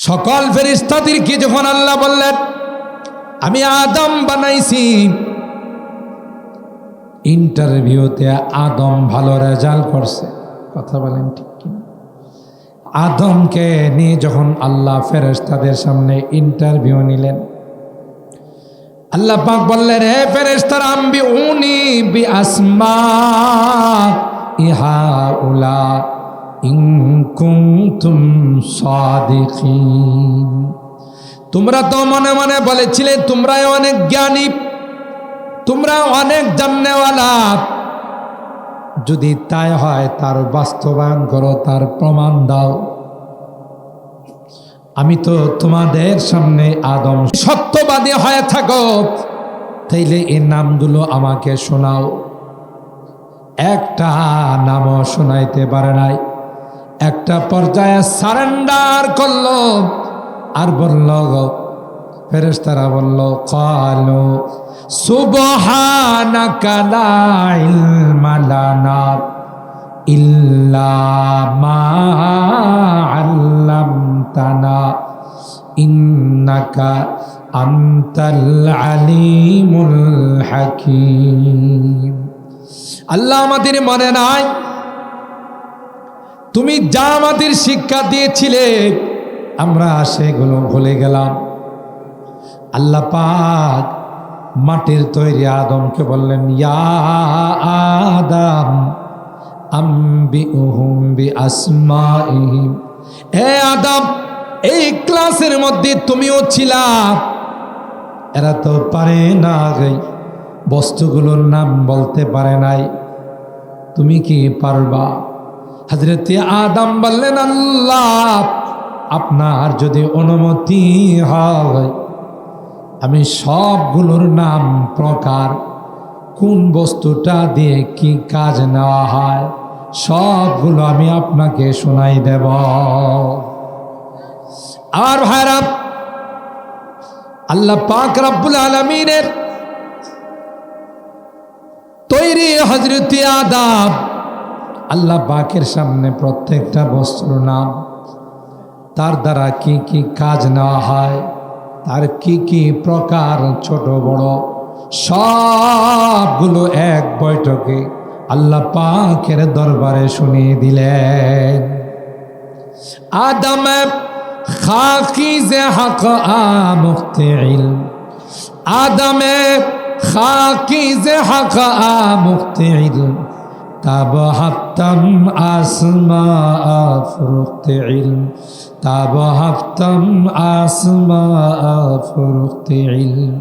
সকল ফেরেশতাদেরকে যখন আল্লাহ বললেন আমি আদম বানাইছি, ইন্টারভিউতে আদম ভালো রেজাল্ট করছে, কথা বলেন ঠিক কি? আদমকে নিয়ে যখন আল্লাহ ফেরেশতাদের সামনে ইন্টারভিউ নিলেন, আল্লাহ পাক বললেন হে ফেরেশতারা আম্বিউনি বিআসমা ইহাউলা ইন কুনতুম সাদিকিন। তোমরা তো মনে মনে বলেছিলে তোমরা অনেক জ্ঞানী, তোমরা অনেক জাননেওয়ালা, যদি তাই হয় তার বাস্তবায়ন করো, তার প্রমাণ দাও। আমি তো তোমাদের সামনে আদম, সত্যবাদী হয়ে থাকো তাইলে এই নামগুলো আমাকে শোনাও। একটা নামও শোনাইতে পারে নাই। একটা পর্যায়ে সারেন্ডার করলো আর বলল, ফেরেশতারা বলল ক্বালু সুবহানাকা লা ইলমা লানা ইল্লা মা আল্লামতানা ইন্নাকা আনতাল আলিমুল হাকীম। আল্লাহ আমাদের মনে নাই তুমি যা আমাদের শিক্ষা দিয়েছিলে আমরা সেগুলো ভুলে গেলাম। আল্লাহ পাক মাটির তৈরি আদমকে বললেন ইয়া আদম আম্বিউহুম বিআসমাইহিম। হে আদম, এই ক্লাসের মধ্যে তুমিও ছিলা, এরা তো পারে না, বস্তুগুলোর নাম বলতে পারে নাই, তুমি কি পারবা? হযরত আদম বললেন আল্লাহ আপনার যদি অনুমতি হয় আমি সবগুলোর নাম, প্রকার, কোন বস্তুটা দিয়ে কি কাজ নেওয়া হয় সবগুলো আমি আপনাকে শোনাই দেব। আর ভাইরা, আল্লাহ পাক রব্বুল আলামিনের তৈরি হযরত আদম, আল্লাহ পাকের সামনে প্রত্যেকটা বস্তুর নাম, তার দ্বারা কি কি কাজ নেওয়া হয়, তার কি কি প্রকার, ছোট বড় সবগুলো এক বৈঠকে আল্লাহ পাকের দরবারে শুনিয়ে দিলেন। আদম খাকিজে হক মুক্তিল, আদমে খাকিজে হক মুক্তিল তাব হাফতাম আসমা ফুরুখতে ইলম, তাব হাফতাম আসমা ফুরুখতে ইলম।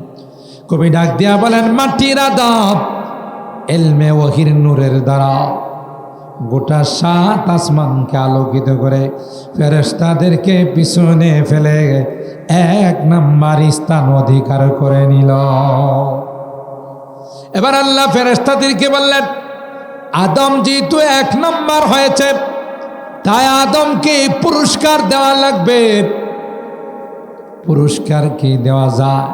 কবি ডাক দিয়া বলেন মাটির আদম এলমে ওহির নূরের দ্বারা গোটা 7 আসমানকে আলোকিত করে ফেরেশতাদেরকে পিছনে ফেলে 1 নাম্বার স্থান অধিকার করে নিল। এবার আল্লাহ ফেরেশতাদেরকে বললেন আদম যেহেতু 1 নাম্বার হয়েছে তাই আদমকে পুরস্কার দেওয়া লাগবে। পুরস্কার কি দেওয়া যায়?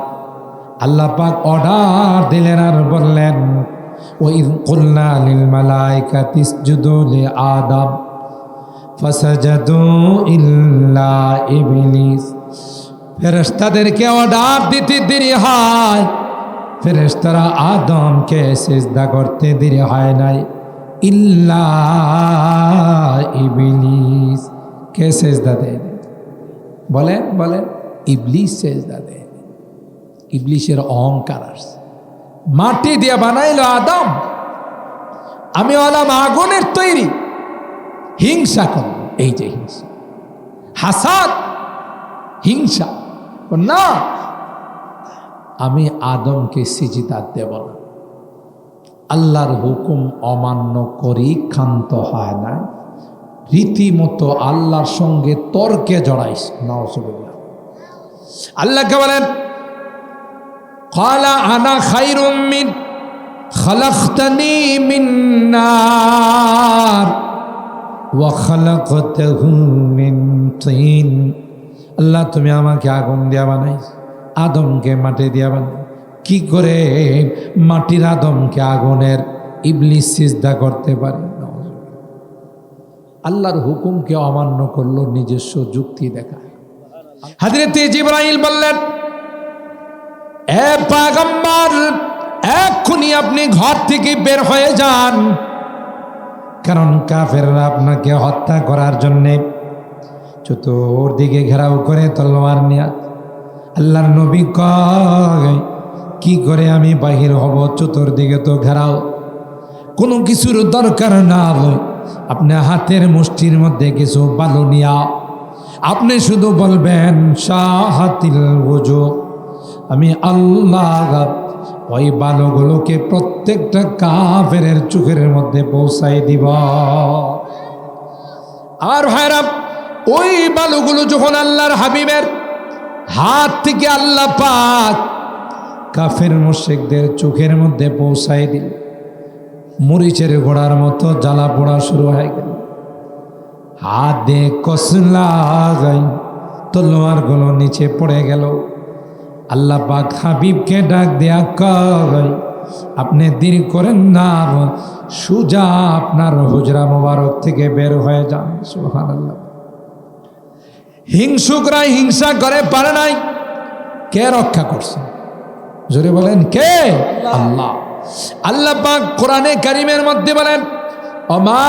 আল্লাহ পাক অর্ডার দিলেন আর বললেন ওয়াইয কুলনা লিল মালাইকাতি ইসজুদু লিআদম ফাসাজাদু ইল্লা ইবলিস। ফেরেশতাদেরকে অর্ডার দিতে দেরি হয়, ফেরেশতারা আদমকে সিজদা করতে দেরি হয় নাই, ইল্লা ইবলিস। কে সিজদা দেয়? বলেন বলেন, ইবলিস সিজদা দেয়। ইবলিসের অহংকার আসছে, মাটি দিয়ে বানাইলো আদম, আমি হলাম আগুনের তৈরি, হিংসা কর। এই যে হিংসা, হাসাদ, হিংসা, না আমি আদমকে সিজদা দেব না। আল্লাহর হুকুম অমান্য করি ক্ষান্ত হয় না, রীতিমতো আল্লাহর সঙ্গে তর্কে জড়াইস। নাউজুবিল্লাহ। আল্লাহকে বলেন ক্বালা আনা খায়রুম মিন খালাকতানি মিন নার ওয়া খালাকতাহু মিন তিন। আল্লাহ তুমি আমাকে আগুন দিয়া বানাইছ, আদমকে মাটি দিয়া বানাই, কি করে মাটির আদমকে আগুনের ইবলিস সিজদা করতে পারে? আল্লাহর হুকুমকে অমান্য করলো, নিজস্ব যুক্তি দেখায়। হযরত জিবরাইল বললেন, এ পয়গম্বর, এক্ষুনি আপনি ঘর থেকে বের হয়ে যান, কারণ কাফেররা আপনাকে হত্যা করার জন্যে চতুর্দিকে ঘেরাও করে তলোয়ার নিয়ে। আল্লাহর নবী কয়, কি করে আমি বাহির হব? চতুর্দিকে তো ঘেরাও, কোনো কিছুর দরকার না, আপনি হাতের মুষ্টির মধ্যে কিছু বালু নিয়া আপনি শুধু বলবেন শাহাতিল ওযু, আমি আল্লাহ ওই বালুগুলোকে প্রত্যেকটা কাফেরের চোখের মধ্যে পৌঁছাই দিব। আর ভাইরা, ওই বালুগুলো যখন আল্লাহর হাবিবের হাত থেকে আল্লাহ পাক কাফের মুশরিকদের চোখের মধ্যে পৌঁছাই দিল, মরিচের গোড়ার মতো জ্বালা পোড়া শুরু হয়ে গেল। হাত দিয়ে কসলা গাই তলোয়ার গুলো নিচে পড়ে গেল। আল্লাহ পাক হাবিবকে ডাক দেয়া কয়, আপনি দেরি করেন না, সুজা আপনার হুজরা মোবারক থেকে বের হয়ে যান। সুবহানাল্লাহ। হিংসুকরা হিংসা করে পারে নাই, কে রক্ষা করছে? জোরে বলেন, কে? আল্লাহ। আল্লাহ পাক কোরআনে কারীমের মধ্যে বলেন, ওমা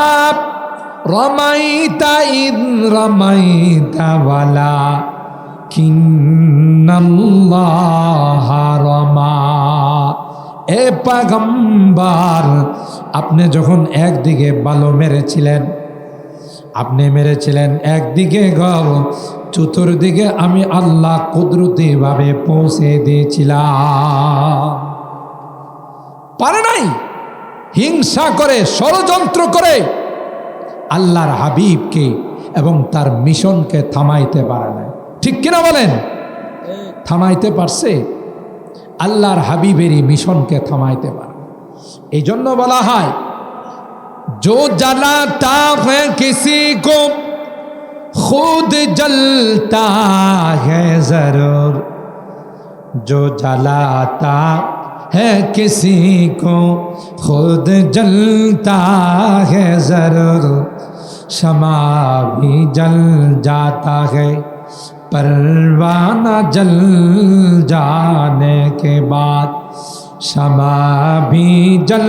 রামাইতা ইদ রামাইতা ওয়ালা কিন্নাল্লাহ রামা। এ পয়গম্বর, আপনি যখন একদিকে বালু মেরেছিলেন, আপনি মেরেছিলেন একদিকে গল, চতুর্দিকে আমি আল্লাহ কুদরতি ভাবে পৌঁছে দিয়েছিলাম। পারে নাই, হিংসা করে ষড়যন্ত্র করে আল্লাহর হাবিবকে এবং তার মিশনকে থামাইতে পারে নাই। ঠিক কিনা বলেন? থামাইতে পারছে? আল্লাহর হাবিবেরই মিশনকে থামাইতে পারে। এই জন্য বলা হয়, जो जलाता है किसी को खुद जलता है जरूर, जो जलाता है किसी को खुद जलता है जरूर, शमा भी जल जाता है परवाना जल जाने के बाद, शमा भी जल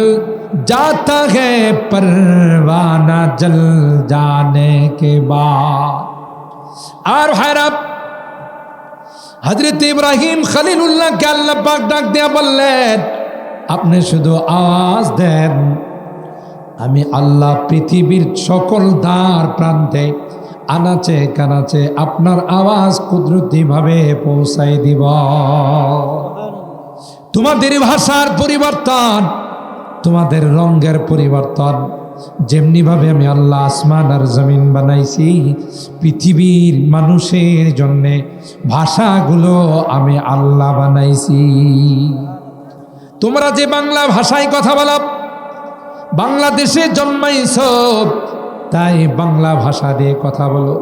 जाता है परवाना जल जाने के बाद। और हैरत हजरत इब्राहिम खलीलुल्लाह के अल्लाह पाक डाक दिया বললেন, আপনি শুধু আওয়াজ দেন, আমি আল্লাহ পৃথিবীর সকল দ্বার প্রান্তে আনাচে কানাচে আপনার আওয়াজ কুদরতি ভাবে পৌঁছাই দিব। তোমাদের ভাষার পরিবর্তন, তোমাদের রঙের পরিবর্তন, যেমনি ভাবে আমি আল্লাহ আসমান আর জমিন বানাইছি, পৃথিবীর মানুষের জন্যে ভাষাগুলো আমি আল্লাহ বানাইছি। তোমরা যে বাংলা ভাষায় কথা বলো, বাংলাদেশে জন্মাইছ তাই বাংলা ভাষা দিয়ে কথা বলো,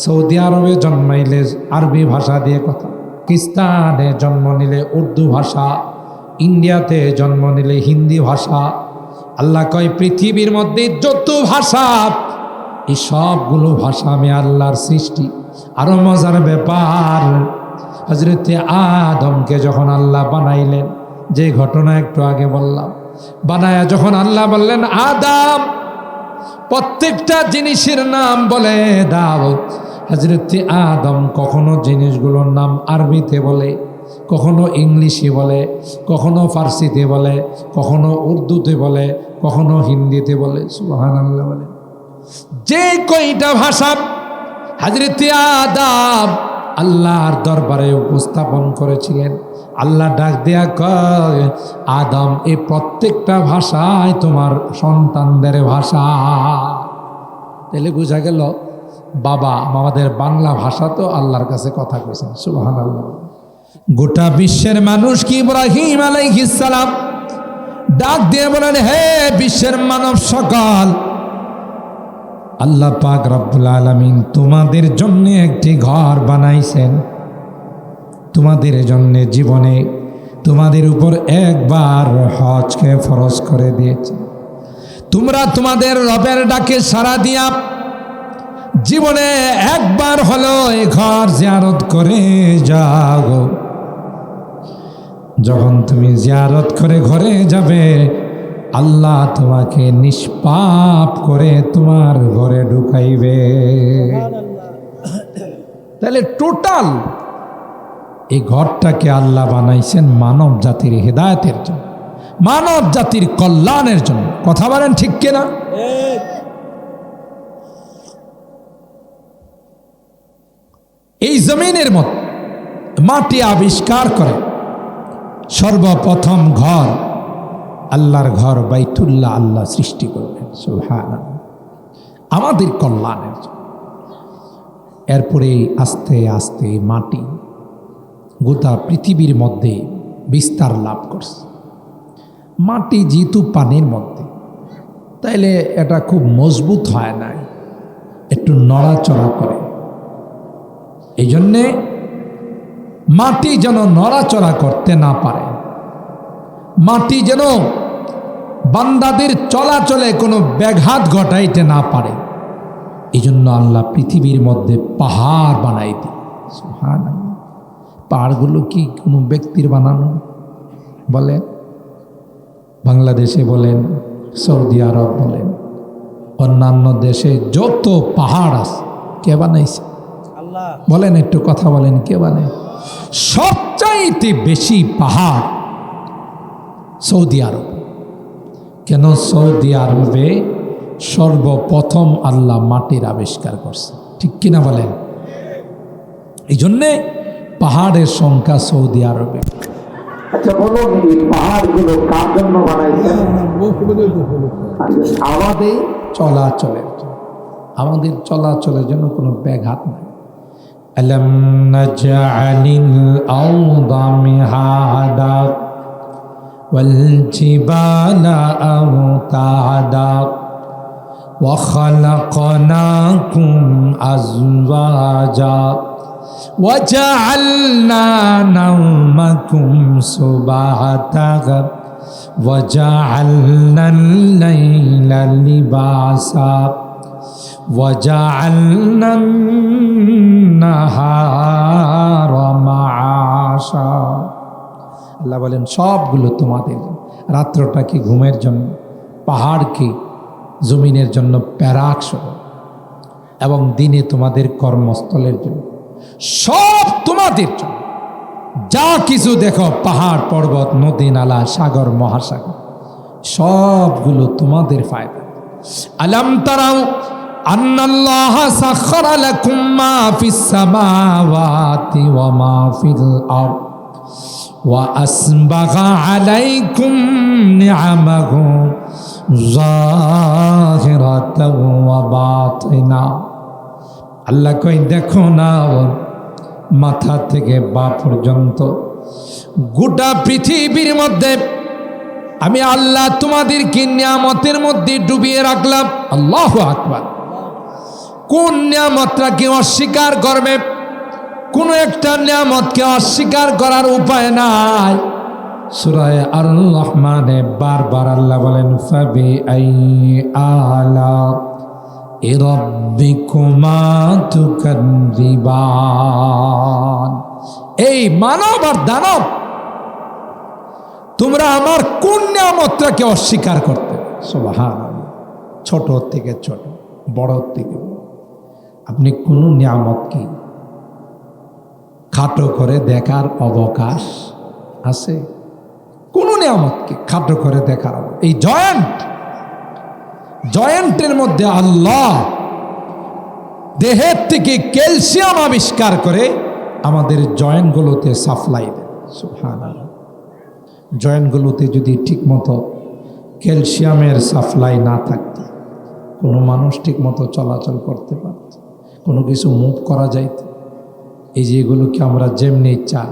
সৌদি আরবে জন্মাইলে আরবি ভাষা দিয়ে কথা, পাকিস্তানে জন্ম নিলে উর্দু ভাষা, ইন্ডিয়াতে জন্ম নিলে হিন্দি ভাষা। আল্লাহ কয়, পৃথিবীর মধ্যে যত ভাষা, এই সবগুলো ভাষা আমি আল্লাহর সৃষ্টি। আরো মজার ব্যাপার, হযরত আদমকে যখন আল্লাহ বানাইলেন, যে ঘটনা একটু আগে বললাম, বানায়া যখন আল্লাহ বললেন, আদম প্রত্যেকটা জিনিসের নাম বলে দাও, হযরত আদম কখনো জিনিসগুলোর নাম আরবিতে বলে, কখনো ইংলিশে বলে, কখনো ফার্সিতে বলে, কখনো উর্দুতে বলে, কখনো হিন্দিতে বলে। সুবহানাল্লাহ বলে। যে কয়টা ভাষা হযরত আদম আল্লাহর দরবারে উপস্থাপন করেছিলেন, আল্লাহ ডাক দেয়া কয়, আদম এই প্রত্যেকটা ভাষায় তোমার সন্তানদের ভাষা। তাহলে বোঝা গেল বাবা আমাদের বাংলা ভাষা তো আল্লাহর কাছে কথা কইছেন। সুবহানাল্লাহ। গোটা বিশ্বের মানুষ কি ইব্রাহিম আলাইহিস সালাম ডাক দিয়ে বলেন, হে বিশ্বের মানব সকল, আল্লাহ পাক রব্বুল আলামিন তোমাদের জন্য একটি ঘর বানাইছেন, তোমাদের জন্য জীবনে তোমাদের উপর একবার হজকে ফরজ করে দিয়েছে। তোমরা তোমাদের রবের ডাকে সাড়া দিয়া জীবনে একবার হলো এই ঘর জিয়ারত করে যাও। যখন তুমি জিয়ারত করে ঘরে যাবে, আল্লাহ তোমাকে নিষ্পাপ করে তোমার ঘরে ঢুকাইবে। তাহলে টোটাল এই ঘরটাকে আল্লাহ বানাইছেন মানব জাতির হেদায়েতের জন্য, মানব জাতির কল্যাণের জন্য। কথা বলেন ঠিক কিনা? এই জমিনের মধ্যে মাটি আবিষ্কার করে সর্বপ্রথম ঘর, আল্লাহর ঘর বাইতুল্লাহ আল্লাহ সৃষ্টি করবেন সুবহানাল্লাহ, আমাদের কল্যাণের জন্য। এরপরে আস্তে আস্তে মাটি গোটা পৃথিবীর মধ্যে বিস্তার লাভ করছে। মাটি যেহেতু পানির মধ্যে, তাইলে এটা খুব মজবুত হয় না, একটু নড়াচড়া করে। এই জন্যে মাটি যেন নড়াচড়া করতে না পারে, মাটি যেন বান্দাদের চলাচলে কোনো ব্যাঘাত ঘটাইতে না পারে, এই জন্য আল্লাহ পৃথিবীর মধ্যে পাহাড় বানাই দিই। সুবহানাল্লাহ। পাহাড়গুলো কি কোনো ব্যক্তির বানানো? বলেন, বাংলাদেশে বলেন, সৌদি আরব বলেন, অন্যান্য দেশে যত পাহাড় আছে কে বানাইছে? আল্লাহ। বলেন, একটু কথা বলেন, কে বানায়? সবচাইতে বেশি পাহাড় সৌদি আরব। কেন? সৌদি আরবে সর্বপ্রথম আল্লাহ মাটির আবিষ্কার করছে, ঠিক কিনা বলেন? এই জন্যে পাহাড়ের সংখ্যা সৌদি আরবে। আচ্ছা বলুন, এই পাহাড়গুলো কার জন্য বানাইছেন? আমাদের চলাচলের জন্য, আমাদের চলাচলের জন্য কোনো ব্যাঘাত নাই। আলাম নাজআলিল আরদা মিহাদা ওয়াল জিবালা আওতাদা ওয়া খালাকনাকুম আজওয়াজা ওয়া জাআলনা নাওমাকুম সুবহাতা ওয়া জাআলনাল লাইলা লিবাসা ওয়া জাআলনান নাহারা মাআশা। আল্লাহ বলেন সবগুলো তোমাদের। রাত্রটা কি ঘুমের জন্য, পাহাড় কি জমিনের জন্য প্যারাক সহ, এবং দিনে তোমাদের কর্মস্থলের জন্য, সব তোমাদের জন্য। যা কিছু দেখো, পাহাড় পর্বত নদী নালা সাগর মহাসাগর, সবগুলো তোমাদের ফায়দা। আলাম তারাও আন্নাল্লাহ সাখারা লাকুম মা ফিস সামাওয়াতি ওয়া মা ফিল আরদ ওয়া আসবাগা আলাইকুম নিআমাহু যাহিরাতাও ওয়া বাতিনা। আল্লাহ কই দেখো না, মাথা থেকে পা পর্যন্ত গোটা পৃথিবীর মধ্যে আমি আল্লাহ তোমাদেরকে নিয়ামতের মধ্যে ডুবিয়ে রাখলাম। আল্লাহু আকবার। কোন নিয়ামতটাকে অস্বীকার করবে? কোন একটা নিয়ামতকে অস্বীকার করার উপায় নাই। সূরা আর রহমানে বারবার আল্লাহ বলেন ফাবি আই আলা রাব্বিকুমা তুকাযিবান। এই মানব আর দানব, তোমরা আমার কোন নিয়ামতটাকে অস্বীকার করতে? সুবহানাল্লাহ। ছোট থেকে ছোট, বড় থেকে বড়, আপনি কোন নিয়ামতকে খাটো করে দেখার অবকাশ আছে? কোন নিয়ামতকে খাটো করে দেখার অবকাশ? এই জয়েন্টের মধ্যে আল্লাহ দেহের থেকে ক্যালসিয়াম আবিষ্কার করে আমাদের জয়েন্টগুলোতে সাপ্লাই দেন। সুবহানাল্লাহ। জয়েন্টগুলোতে যদি ঠিকমতো ক্যালসিয়ামের সাপ্লাই না থাকতো, কোনো মানুষ ঠিকমতো চলাচল করতে পারত, কোনো কিছু মুভ করা যাইত। এই যে এগুলোকে আমরা যেমনি ইচ্ছা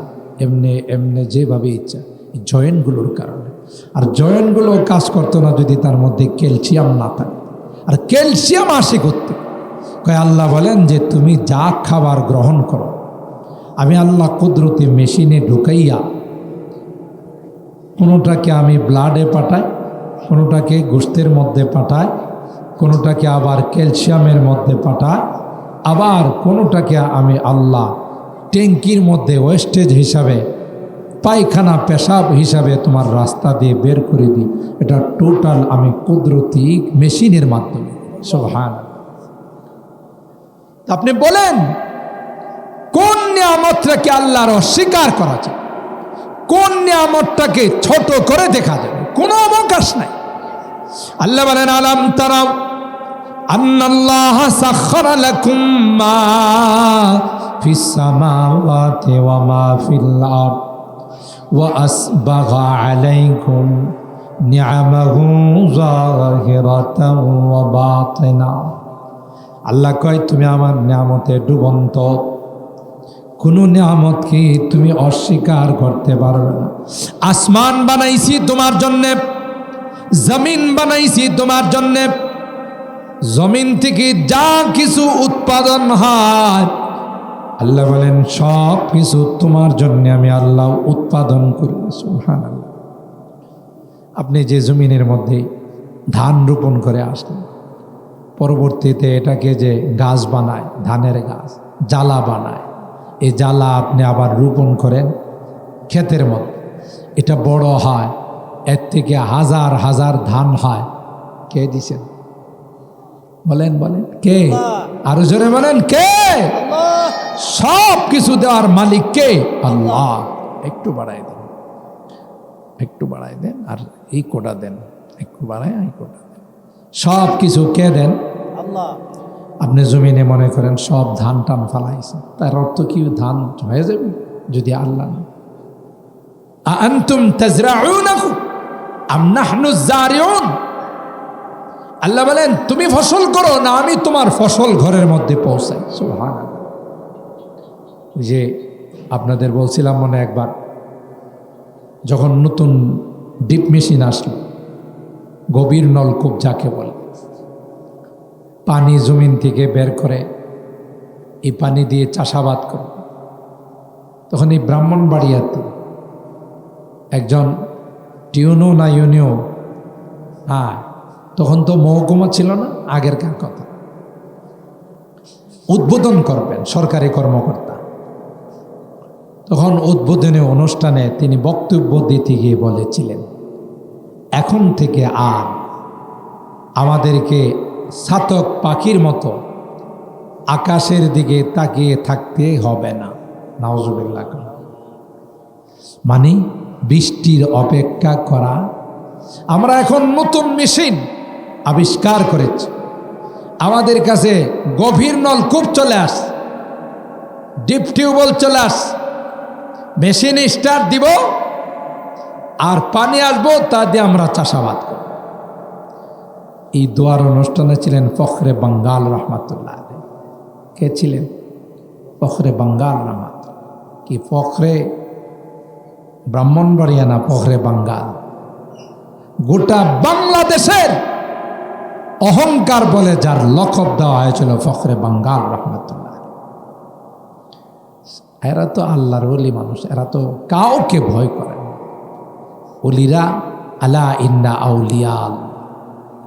এমনি যেভাবে ইচ্ছা, এই জয়েন্টগুলোর কারণে। আর জয়েন্টগুলো কাজ করতো না যদি তার মধ্যে ক্যালসিয়াম না থাকে। আর ক্যালসিয়াম আসে করতে কয় আল্লাহ বলেন যে তুমি যা খাবার গ্রহণ করো, আমি আল্লাহ কুদরতি মেশিনে ঢুকাইয়া কোনোটাকে আমি ব্লাডে পাঠাই, কোনোটাকে গোশতের মধ্যে পাঠাই, কোনোটাকে আবার ক্যালসিয়ামের মধ্যে পাঠায়, আবার কোনোটাকে আমি আল্লাহ ট্যাঙ্কির মধ্যে ওয়েস্টেজ হিসাবে, পায়খানা পেশাব হিসাবে তোমার রাস্তা দিয়ে বের করে দিই। এটা টোটাল আমি কুদরতি মেশিনের মাধ্যমে। সুবহানাল্লাহ। আপনি বলেন কোন নিয়ামতটাকে আল্লাহর অস্বীকার করা যায়, কোন নিয়ামতটাকে ছোট করে দেখা যাবে? কোনো অবকাশ নাই। আল্লাহ বলেন আলাম তারাও আন্নাল্লাহ সাখখারা লাকুম মা ফিস সামাওয়াতি ওয়া মা ফিল আরদ ওয়া আসবাগা আলাইকুম নিআমাহু যাহিরাতাও ওয়া বাতিনা। আল্লাহ কয় তুমি আমার নিয়ামতে ডুবন্ত, কোনো নিয়ামত কি তুমি অস্বীকার করতে পারবে না। আসমান বানাইছি তোমার জন্যে, জমিন বানাইছি তোমার জন্যে, জমিন থেকে যা কিছু উৎপাদন হয় আল্লাহ বলেন সব কিছু তোমার জন্য আমি আল্লাহ উৎপাদন করি। সুবহানাল্লাহ। আপনি যে জমিনের মধ্যে ধান রোপণ করে আসলেন, পরবর্তীতে এটাকে যে গাছ বানায়, ধানের গাছ জ্বালা বানায়, এই জ্বালা আপনি আবার রোপণ করেন ক্ষেতের মধ্যে, এটা বড় হয়, এর থেকে হাজার হাজার ধান হয়। কে দিছেন? বলেন বলেন কে? আরো জোরে বলেন কে? সব কিছু দেওয়ার মালিক কে? আল্লাহ। একটু বাড়াই দেন, একটু বাড়াই দেন, আর এই কোটা দেন, একটু বাড়াই এই কোটা দেন। সব কিছু কে দেন? আল্লাহ। আপনি জমিনে মনে করেন সব ধান টান ফালাইছে, তার অর্থ কি ধান হয়ে যাবে যদি আল্লাহ না? আনতুম তাজরাউনাহু আম নাহনু যারিউন। আল্লাহ বলেন তুমি ফসল করো না আমি তোমার ফসল ঘরের মধ্যে পৌঁছাই। সুবহানাল্লাহ। ওই যে আপনাদের বলছিলাম মনে একবার, যখন নতুন ডিপ মেশিন আসলো, গভীর নলকূপ যাকে বলে, পানি জমিন থেকে বের করে এই পানি দিয়ে চাষাবাদ করে, তখন এই ব্রাহ্মণবাড়িয়াতে একজন টিউনো না ইউনিও, হ্যাঁ তখন তো মহকুমা ছিল না, আগেরকার কথা, উদ্বোধন করবেন সরকারি কর্মকর্তা। তখন উদ্বোধনী অনুষ্ঠানে তিনি বক্তব্য দিতে গিয়ে বলেছিলেন, এখন থেকে আর আমাদেরকে ছাতক পাখির মতো আকাশের দিকে তাকিয়ে থাকতে হবে না। নাউজুবিল্লাহ। মানে বৃষ্টির অপেক্ষা করা। আমরা এখন নতুন মেশিন আবিষ্কার করেছি, আমাদের কাছে গভীর নলকূপ চলে আস, ডিপ টিউবওয়েল চলে আস, মেশিন স্টার্ট দিব আর পানি আসবো, তা দিয়ে আমরা চাষাবাদ করব। এই দোয়ার অনুষ্ঠানে ছিলেন ফখরে বাঙ্গাল রহমাতুল্লাহ আলাইহি। কে ছিলেন? ফখরে বাঙ্গাল রহমাত। কি ফখরে ব্রাহ্মণবাড়িয়া না ফখরে বাঙ্গাল? গোটা বাংলাদেশের অহংকার বলে যার লকব দেওয়া হয়েছিল ফখরে বাঙ্গাল রহমাতুল্লাহ। এরা তো আল্লাহর ওলি মানুষ, এরা তো কাউকে ভয় করে না। ওলিরা আলা ইন্না আউলিয়া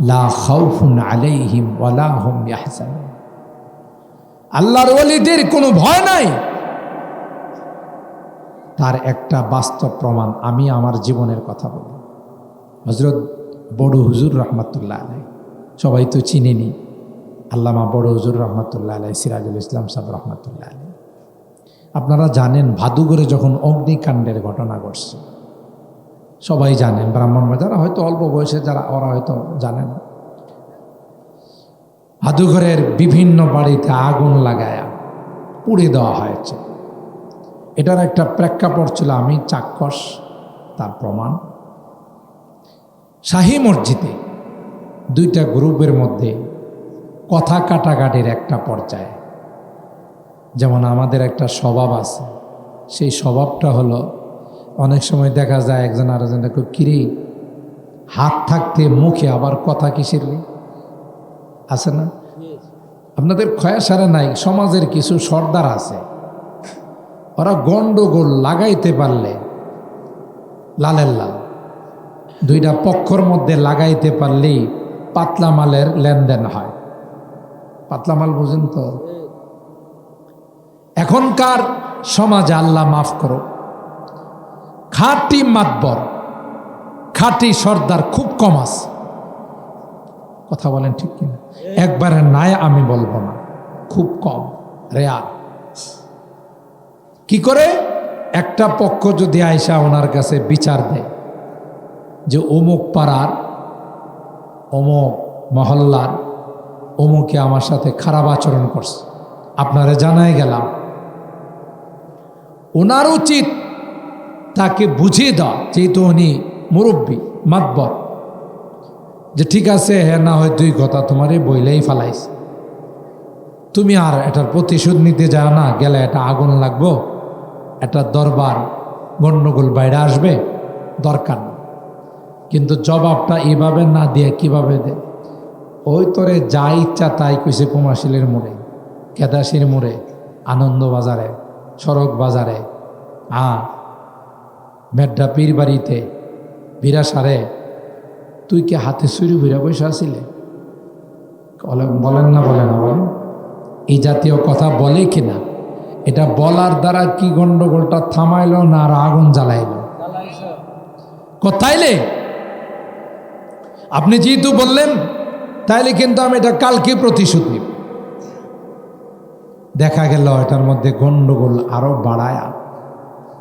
লা খাউফুন আলাইহিম ওয়ালা হুম ইয়াহজানুন। আল্লাহর ওলিদের কোনো ভয় নাই। তার একটা বাস্তব প্রমাণ আমি আমার জীবনের কথা বলি। হযরত বড় হুজুর রহমাতুল্লাহ আলাইহি, সবাই তো চিনেনি, আল্লামা বড় হুজুর রহমাতুল্লাহ আলাইহি, সিরাজুল ইসলাম সাহেব রহমাতুল্লাহ আলাইহি। আপনারা জানেন ভাদুঘরে যখন অগ্নিকাণ্ডের ঘটনা ঘটছে, সবাই জানেন, ব্রাহ্মণরা যারা হয়তো অল্প বয়সে যারা, ওরা হয়তো জানেন। ভাদুঘরের বিভিন্ন বাড়িতে আগুন লাগায়া পুড়ে দেওয়া হয়েছে। এটার একটা প্রেক্ষাপট ছিল, আমি চাক্ষুষ তার প্রমাণ। শাহী মসজিদে দুইটা গ্রুপের মধ্যে কথা কাটাকাটির একটা পর্যায়ে, যেমন আমাদের একটা স্বভাব আছে, সেই স্বভাবটা হলো অনেক সময় দেখা যায় একজন আরেকজনকে কিরে হাত থাকতে মুখে আবার কথা কিসের আছে না? আপনাদের খয়াসারে নাই, সমাজের কিছু সর্দার আছে, ওরা গন্ডগোল লাগাইতে পারলে লালের লাল, দুইটা পক্ষর মধ্যে লাগাইতে পারলেই পাতলা মালের লেনদেন হয়। পাতলা মাল বুঝেন তো? এখনকার সমাজে আল্লাহ মাফ করো, খাঁটি মাতবর খাঁটি সর্দার খুব কম আছে। কথা বলেন ঠিক কিনা? একবারে নাই আমি বলবো না, খুব কম, রেয়ার। কি করে? একটা পক্ষ যদি আয়সা ওনার কাছে বিচার দেয় যে অমুক পাড়ার অমুক মহল্লার অমুকে আমার সাথে খারাপ আচরণ করছে, আপনারা জানাই গেলাম, ওনার উচিত তাকে বুঝিয়ে দেওয়া, যেহেতু উনি মুরব্বী মাতবর, যে ঠিক আছে, হ্যাঁ না হয় দুই কথা তোমারই বইলেই ফালাইছে, তুমি আর এটার প্রতিশোধ নিতে যাও না, গেলে এটা আগুন লাগবো, একটা দরবার গণ্ডগোল বাইরে আসবে, দরকার না। কিন্তু জবাবটা এভাবে না দিয়ে কিভাবে দে? ওই তোরে যা ইচ্ছা তাই কইছে কুমাশিলের মোড়ে, কেদাসির মোড়ে, আনন্দ বাজারে, সড়ক বাজারে, মেড্ডা পীর বাড়িতে, বিরাসারে, তুই কি হাতে চুরি বুড়া বসে আসিলে? বলেন না, বলে না, বলেন। এই জাতীয় কথা বলে কিনা? এটা বলার দ্বারা কি গন্ডগোলটা থামাইলো না আর আগুন জ্বালাইলো? কোথাইলে আপনি যেহেতু বললেন, তাইলে কিন্তু আমি এটা কালকে প্রতিশোধ নিব। দেখা গেল এটার মধ্যে গন্ডগোল আরো বাড়ায়,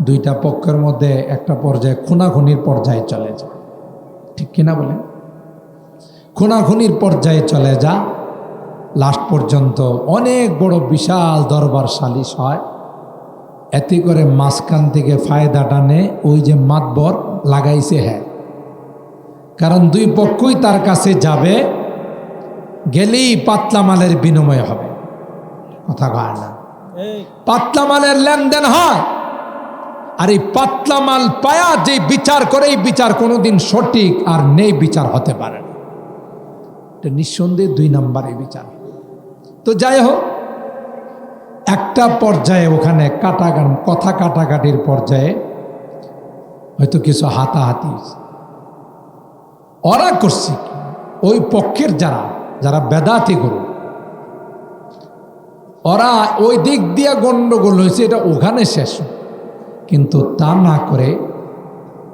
দুইটা পক্ষের মধ্যে একটা পর্যায়ে খুনাখুনির পর্যায়ে চলে যায়। ঠিক কিনা বলেন? খুনাখুনির পর্যায়ে চলে যা, লাস্ট পর্যন্ত অনেক বড় বিশাল দরবার সালিশ হয়। এতে করে মাঝখান থেকে ফায়দাটা নে ওই যে মাতবর লাগাইছে, হ্যাঁ, কারণ দুই পক্ষই তার কাছে যাবে, গেলেই পাতলা মালের বিনিময় হবে। কথা কয় না? পাতলা মালের লেনদেন হয়, আর এই পাতলা মাল পায়া যে বিচার করে, এই বিচার কোনোদিন সঠিক আর নেই বিচার হতে পারে না। এটা নিঃসন্দেহে 2 নম্বরের বিচার। তো যাই হোক, একটা পর্যায়ে ওখানে কথা কাটাকাটির পর্যায়ে হয়তো কিছু হাতাহাতি ওরা করছে। ওই পক্ষের যারা বেদাতি গুরু, ওরা ওই দিক দিয়ে গন্ডগোল হয়েছে, এটা ওখানে শেষ। কিন্তু তা না করে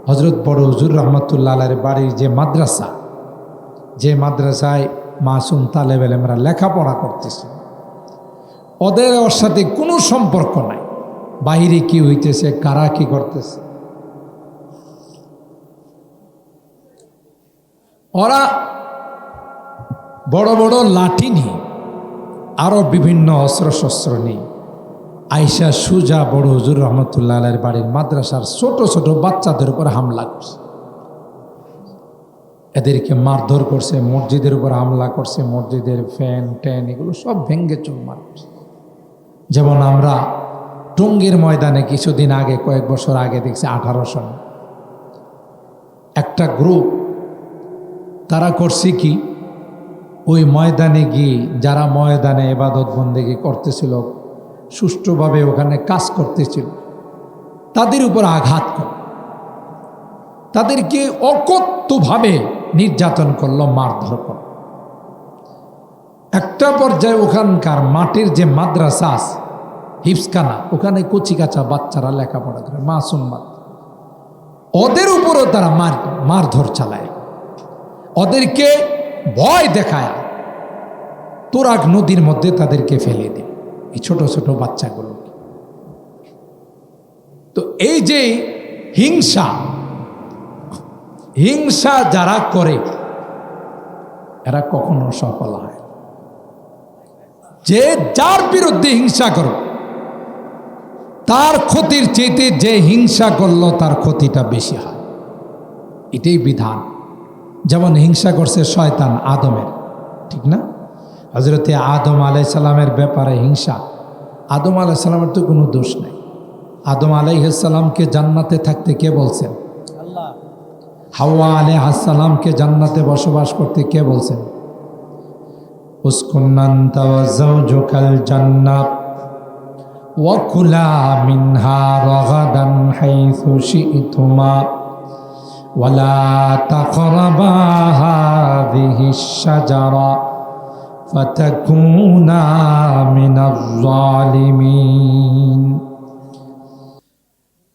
হজরত বড় হুজুর রহমতুল্লাহ আলাইহির বাড়ির যে মাদ্রাসায় মাসুম তালেব এলেমরা লেখাপড়া করতেছে, ওদের ওর সাথে কোনো সম্পর্ক নাই, বাহিরে কি হইতেছে, কারা কি করতেছে, ওরা বড় বড় লাঠি নিয়ে আরো বিভিন্ন অস্ত্রশস্ত্র নিয়ে আইসা সুজা বড় হুজুর রহমতুল্লাহ আলাইহির বাড়ির মাদ্রাসার ছোট ছোট বাচ্চাদের উপর হামলা করছে, এদেরকে মারধর করছে, মসজিদের উপর হামলা করছে, মসজিদের ফ্যান ট্যান এগুলো সব ভেঙ্গে চুরমার করছে। যেমন আমরা টঙ্গীর ময়দানে কিছুদিন আগে, কয়েক বছর আগে দেখছি, 1800 একটা গ্রুপ, তারা করছে কি, ওই ময়দানে গিয়ে যারা ময়দানে ইবাদত বন্দেগী করতেছিল, সুষ্ঠুভাবে ওখানে কাজ করতেছিল, তাদের উপর আঘাত করে তাদেরকে অকথ্যভাবে নির্যাতন করলো, মারধর করল। একটা পর্যায়ে ওখানকার মাটির যে মাদ্রাসা আছে, হিফসখানা, ওখানে কচিকাচা বাচ্চারা লেখাপড়া করে, মাসুম বাচ্চা, ওদের উপরও তারা মারধর চালায়, ওদেরকে ভয় দেখায়, তুরাগ নদীর মধ্যে তাদেরকে ফেলে দেয়, এই ছোট ছোট বাচ্চাগুলো। তো এই যে হিংসা যারা করে, এরা কখনো সফল হয়। যে যার বিরুদ্ধে হিংসা করো, তার ক্ষতির চেয়ে যে হিংসা করলো তার ক্ষতিটা বেশি হয়, এটাই বিধান। যেমন হিংসা করছে শয়তান আদমের, ঠিক না? হযরতে আদম আলাইহিস সালামের ব্যাপারে হিংসা। আদম আলাইহিস সালামের তো কোনো দোষ নাই। আদম আলাইহিস সালামকে জান্নাতে থাকতে কে বলছেন? আল্লাহ। হাওয়া আলাইহিস সালামকে জান্নাতে বসবাস করতে কে বলছেন? উসকুন আনতা ওয়া যাওজুকাল জান্নাত ওয়া কুলা মিনহা রাগাদান হাইসু শি'তুমা ওয়ালা তাকরাবা হাযিহিশ শাজারা ফাতাকুনা মিনাজ জালিমিন।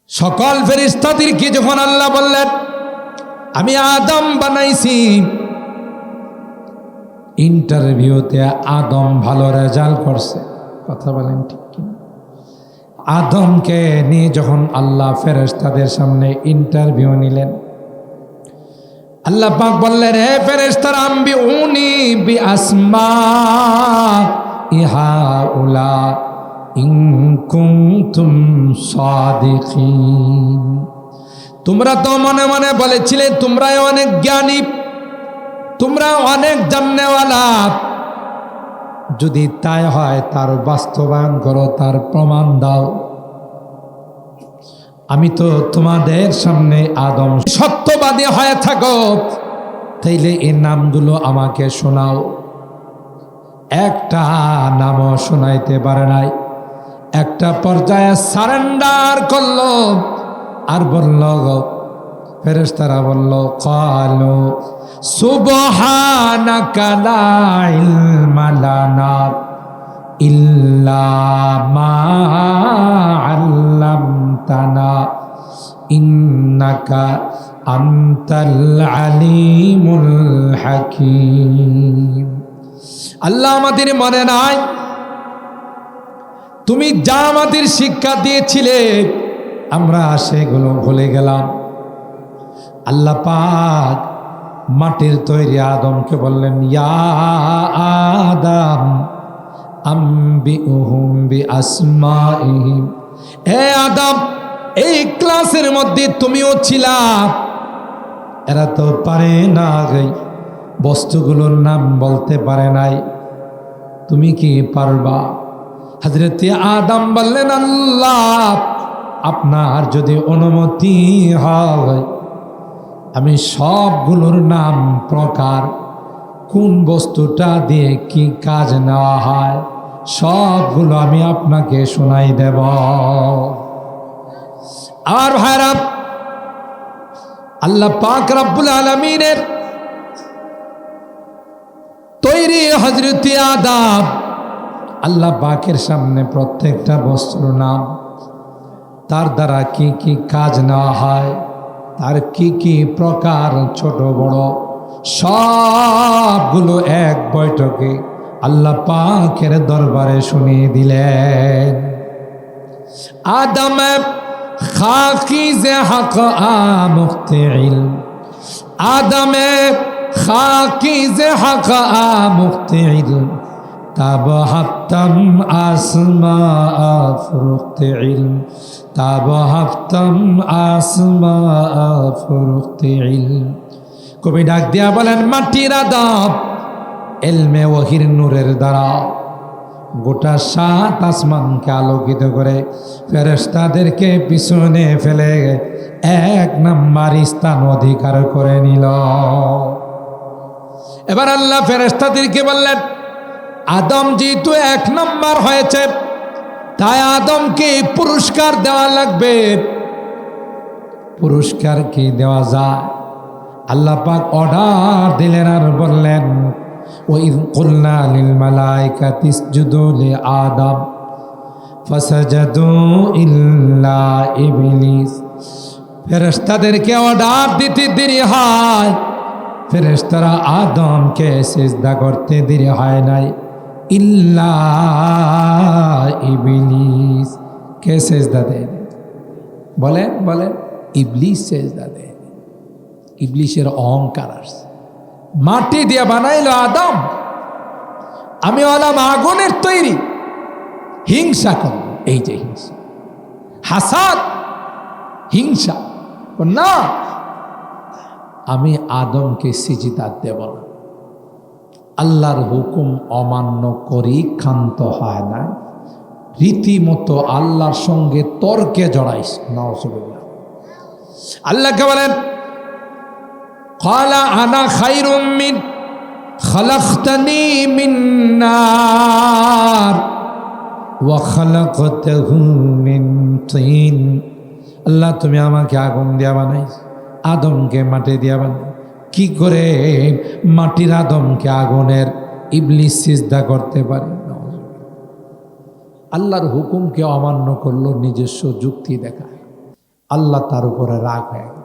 সকল ফেরেশতাদেরকে যখন আল্লাহ বললেন আমি আদম বানাইছি, ইন্টারভিউতে আদম ভালো রেজাল্ট করছে, কথা বলেন ঠিক কি? আদমকে নিয়ে যখন আল্লাহ ফেরেশতাদের সামনে ইন্টারভিউ নিলেন, আল্লাহ পাক বললেন হে ফেরেশতারা আম্বিউনি বিআসমাই হাউলা ইন কুনতুম সাদিকিন। তোমরা তো মনে মনে বলেছিলে তোমরা অনেক জ্ঞানী, তোমরা অনেক জাননেওয়ালা, যদি তাই হয় তার বাস্তবায়ন করো, তার প্রমাণ দাও। আমি তো তোমাদের সামনে আদম, সত্যবাদী হয়ে থাকো তাইলে এই নামগুলো আমাকে শোনাও। একটা নামও শোনাইতে পারে নাই। একটা পর্যায়ে সারেন্ডার করলো আর বলল, ফেরেশতারা বলল ক্বালু সুবহানাকা লা ইলমা লানা ইল্লা মা আল্লামতানা ইন্নাকা আনতাল আলিমুল হাকীম। আল্লাহ আমাদের মনে নাই তুমি যা আমাদের শিক্ষা দিয়েছিলে আমরা সেগুলো ভুলে গেলাম। আল্লাহ পাক মাটির তৈরি আদমকে বললেন ইয়া আদম আম্বিউহুম বিআসমাইহিম। হে আদম, এই ক্লাসের মধ্যে তুমিও ছিলা, এরা তো পারে না, বস্তুগুলোর নাম বলতে পারে নাই, তুমি কি পারবা? হযরত আদম বললেন আল্লাহ আপনার যদি অনুমতি হয় আমি সবগুলোর নাম, প্রকার, কোন বস্তুটা দিয়ে কি কাজ নেওয়া হয় সবগুলো আমি আপনাকে শোনাই দেব। আর ভাইরা, আল্লাহ পাক রব্বুল আলামিনের তৈরি হযরত আদম, আল্লাহ পাকের সামনে প্রত্যেকটা বস্তুর নাম, তার দ্বারা কি কি কাজ নেওয়া হয়, তার কি কি প্রকার, ছোট বড় সবগুলো এক বৈঠকে আল্লাহ পাকের দরবারে শুনিয়ে দিলেন। আদম খাকিজে হক মুফতিল, আদমে খাকিজে হক মুফতিল তাব হাফতাম আসমা ফুরুখতে ইলম, তাব হাফতাম আসমা ফুরুখতে ইলম। কবি ডাক দিয়া বলেন মাটির আদম এলমে ওহির নূরের দ্বারা গোটা 7 আসমানকে আলোকিত করে ফেরেশতাদেরকে পিছনে ফেলে 1 নাম্বার স্থান অধিকার করে নিল। এবার আল্লাহ ফেরেশতাদেরকে বললেন আদম যেহেতু 1 নাম্বার হয়েছে তাই আদমকে পুরস্কার দেওয়া লাগবে। পুরস্কার কি দেওয়া যায়? আল্লাহ পাক অর্ডার দিলেন আর বললেন ওয়াইয কুলনা লিল মালাইকাতি ইসজুদু লিআদম ফাসাজাদু ইল্লা ইবলিস। ফেরেশতাদেরকে অর্ডার দিতে দেরি হয়, ফেরেশতারা আদমকে সিজদা করতে দেরি হয় নাই, ইল্লা ইবলিস। কে সিজদা দেয়? বলেন বলেন, ইবলিস সিজদা দেয়। ইবলিসের অহংকার আসছে, মাটি দিয়ে বানাইলো আদম, আমি হলাম আগুনের তৈরি, হিংসা কর। এই যে হিংসা, হাসাদ, হিংসা, না আমি আদমকে সিজদা দেব না। আল্লাহর হুকুম অমান্য করি ক্ষান্ত হয় না, রীতিমতো আল্লাহর সঙ্গে তর্কে জড়াইস। নাউজুবিল্লাহ। আল্লাহকে বলেন ক্বালা আনা খায়রুম মিন খালাকতানি মিন নার ওয়া খালাকতাহু মিন তিন। আল্লাহ তুমি আমাকে আগুন দিয়া বানাইছ, আদমকে মাটি দিয়া বানাই। কি করে মাটির আদমকে আগুনের ইবলিস সিজদা করতে পারে? আল্লাহর হুকুমকে অমান্য করলো, নিজস্ব যুক্তি দেখায়, আল্লাহ তার উপরে রাগ হয়ে গেল।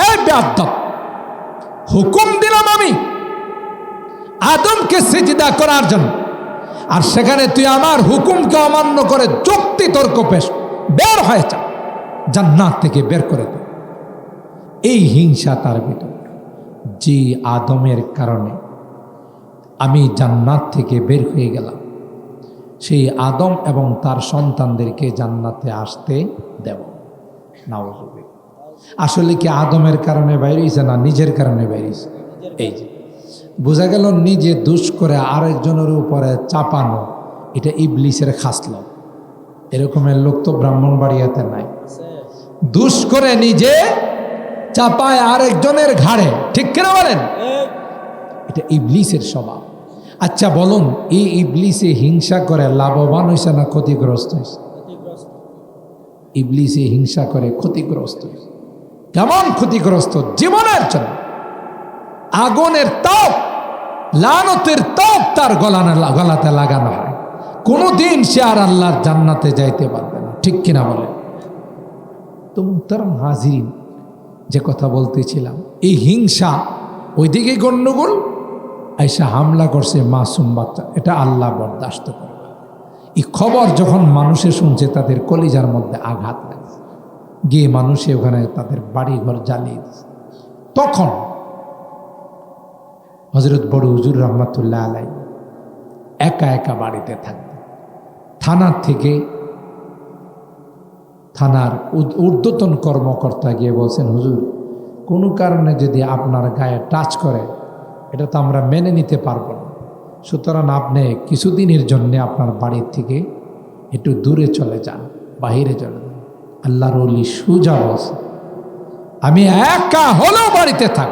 এই বেয়াদব, হুকুম দিলাম আমি আদমকে সিজদা করার জন্য, আর সেখানে তুই আমার হুকুমকে অমান্য করে যুক্তি তর্ক পেশ, বের হয়ে যা, জান্নাত থেকে বের করে দে। এই হিংসা তার ভিতর, যে আদমের কারণে আমি জান্নাত থেকে বের হয়ে গেলাম, সেই আদম এবং তার সন্তানদেরকে জান্নাতে আসতে দেব না। আসলে কি আদমের কারণে বাইরে হয়েছে না নিজের কারণে বাইরে হয়েছে? এই যে বোঝা গেল, নিজে দুষ করে আরেকজনের উপরে চাপানো, এটা ইবলিসের খাসলত। এরকমের লোক তো ব্রাহ্মণবাড়িয়াতে নাই। দুষ করে নিজে চাপায় আরেকজনের ঘাড়ে, ঠিক কিনা বলেন? এটা ইবলিসের স্বভাব। আচ্ছা বলুন, এই ইবলিসে হিংসা করে লাভবান হয়েছে না ক্ষতিগ্রস্ত হয়েছে? ইবলিসে হিংসা করে ক্ষতিগ্রস্ত হয়েছে। কেমন ক্ষতিগ্রস্ত? জীবনের জন্য আগুনের তাপ, লানতের তাপ তার গলাতে লাগানো হয়, কোনোদিন সে আর আল্লাহর জান্নাতে যাইতে পারবে না, ঠিক কিনা বলেন? তো মুহতারাম হাজিরিন, যে কথা বলতেছিলাম, এই হিংসা ওইদিকে গণ্ডগোল, আইসা হামলা করছে মাসুম বাচ্চা, এটা আল্লাহ বরদাস্ত করবে। এই খবর যখন মানুষে শুনছে, তাদের কলিজার মধ্যে আঘাত লাগছে, গিয়ে মানুষে ওখানে তাদের বাড়িঘর জ্বালিয়ে দিচ্ছে। তখন হযরত বড় হুজুর রহমাতুল্লাহ আলাই একা একা বাড়িতে থাকতেন। থানার ঊর্ধ্বতন কর্মকর্তা গিয়ে বলছেন, হুজুর, কোনো কারণে যদি আপনার গায়ে টাচ করে, এটা তো আমরা মেনে নিতে পারবো না, সুতরাং আপনি কিছুদিনের জন্য আপনার বাড়ির থেকে একটু দূরে চলে যান, বাহিরে চলে যান। আল্লাহর ওলি সুজা বলছে, আমি একা হলেও বাড়িতে থাক,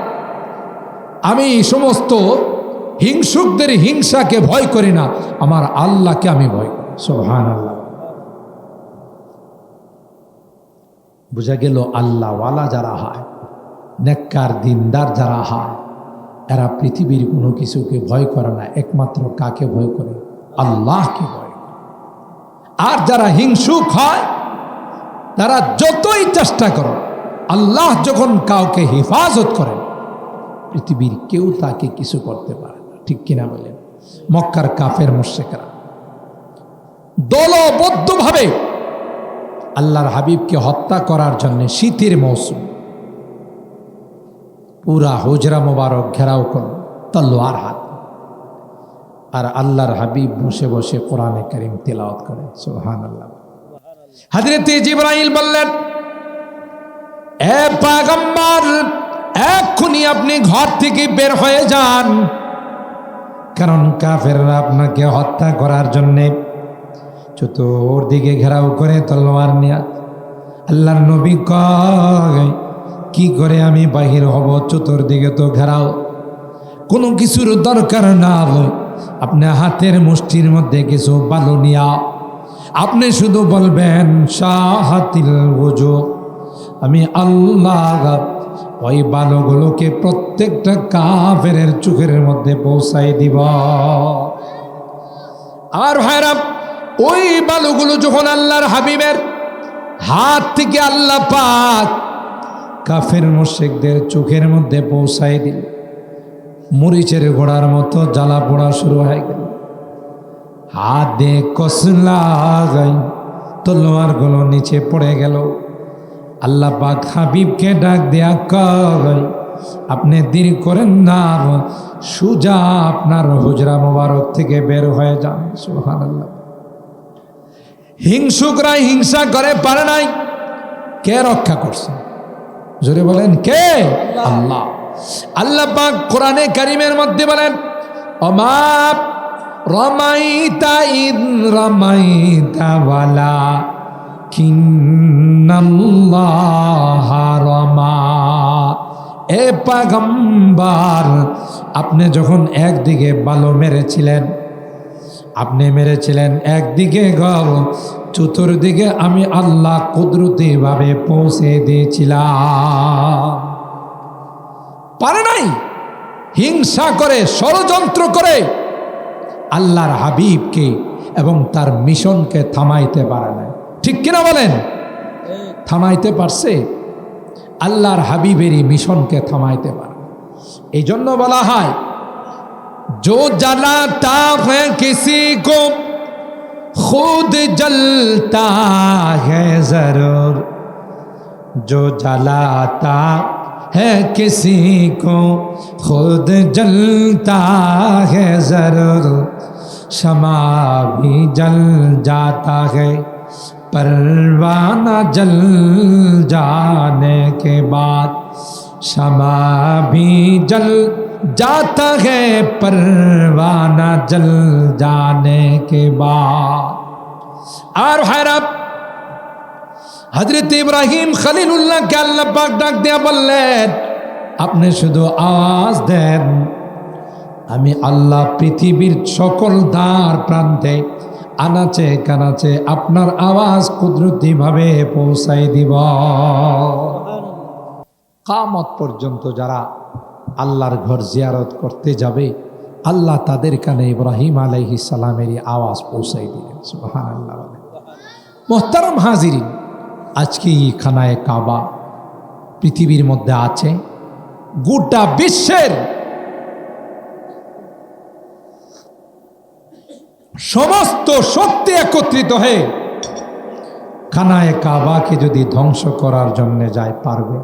আমি সমস্ত হিংসুকদের হিংসাকে ভয় করি না, আমার আল্লাহকে আমি ভয় করি। সুবহানাল্লাহ। বুঝা গেল, আল্লাহওয়ালা যারা হয়, নেককার দিনদার যারা হয়, এরা পৃথিবীর কোনো কিছুকে ভয় করে না, একমাত্র কাকে ভয় করে? আল্লাহকে ভয় করে। আর যারা হিংসুক হয়, তারা যতই চেষ্টা করো, আল্লাহ যখন কাউকে হেফাজত করেন, পৃথিবীর কেউ তাকে কিছু করতে পারে না, ঠিক কিনা বলেন? মক্কার কাফের মুশরিকরা দলবদ্ধভাবে আল্লাহর হাবিবকে হত্যা করার জন্য শীতের মৌসুম পুরা হুজরা মোবারক ঘেরাও করল তলোয়ার হাত, আর আল্লাহর হাবিব বসে বসে কোরআনে কারীম তিলাওয়াত করেন। সুবহানাল্লাহ। হযরত জিবরাইল বললেন, এ পয়গম্বর, এক্ষুনি আপনি ঘর থেকে বের হয়ে যান, কারণ কাফেররা আপনাকে হত্যা করার জন্যে চতুর্দিকে ঘেরাও করে তলোয়ার নিয়ে। আল্লাহর নবী কয়, কি করে আমি বাহির হব? চতুর্দিকে তো ঘেরাও, কোনো কিছুর দরকার না, আপনি হাতের মুষ্টির মধ্যে কিছু বালু নিয়া আপনি শুধু বলবেন শাহাতিল ওযু, আমি আল্লাহ ওই বালুগুলোকে প্রত্যেকটা কাফেরের চোখের মধ্যে পৌঁছাই দিব। আর ভাইরা, ওই বালুগুলো যখন আল্লাহর হাবিবের হাত থেকে আল্লাহ পাক কাফের মুশরিকদের চোখের মধ্যে পৌঁছাই দিল, মরিচের গোড়ার মতো জ্বালা পোড়া শুরু হয়ে গেল। হাত দিয়ে কসলা গাই তলোয়ার গুলো নিচে পড়ে গেল। আল্লাহ পাক হাবিবকে ডাক দেয়া কয়, আপনি দেরি করেন না, সুজা আপনার হুজরা মোবারক থেকে বের হয়ে যান। সুবহানাল্লাহ। হিংসুকরা হিংসা করে পারে নাই, কে রক্ষা করছে? জোরে বলেন, কে? আল্লাহ। আল্লাহ পাক কোরআনে কারীমের মধ্যে বলেন, ওমা রামাইতা ইদ রামাইতা ওয়ালা কিন্নাল্লাহ রামা। এ পয়গম্বর, আপনি যখন একদিকে বালু মেরেছিলেন, আপনি মেরেছিলেন একদিকে গল, চতুর্দিকে আমি আল্লাহ কুদরতি ভাবে পৌঁছে দিয়েছিলাম। পারে নাই, হিংসা করে ষড়যন্ত্র করে আল্লাহর হাবিবকে এবং তার মিশনকে থামাইতে পারে না। ঠিক কিনা বলেন? থামাইতে পারছে? আল্লাহর হাবিবেরই মিশনকে থামাইতে পারে। এই জন্য বলা হয়, जो जलाता है किसी को खुद जलता है जरूर, जो जलाता है किसी को खुद जलता है जरूर, शमा भी जल जाता है परवाना जल जाने के बाद, शमा भी जल जाता है परवाना जल जाने के बाद। और हैरत हजरत इब्राहिम खलीलुल्लाह के अल्लाह पाक डाक दिया বললেন, আপনি শুধু আওয়াজ দেন, আমি আল্লাহ পৃথিবীর সকল দ্বার প্রান্তে আনাচে কানাচে আপনার আওয়াজ কুদরতি ভাবে পৌঁছাই দিব। কিয়ামত পর্যন্ত যারা আল্লাহর ঘর জিয়ারত করতে যাবে, আল্লাহ তাদের কানে ইব্রাহিম আলাইহিস সালামেরই আওয়াজ পৌঁছাই দিলেন। সুবহানাল্লাহ। মুহতারাম হাজিরিন, আজকে এই খানায়ে কাবা পৃথিবীর মধ্যে আছে, গোটা বিশ্বের সমস্ত শক্তি একত্রিত হয়ে খানায়ে কাবাকে যদি ধ্বংস করার জন্য যায়, পারবে?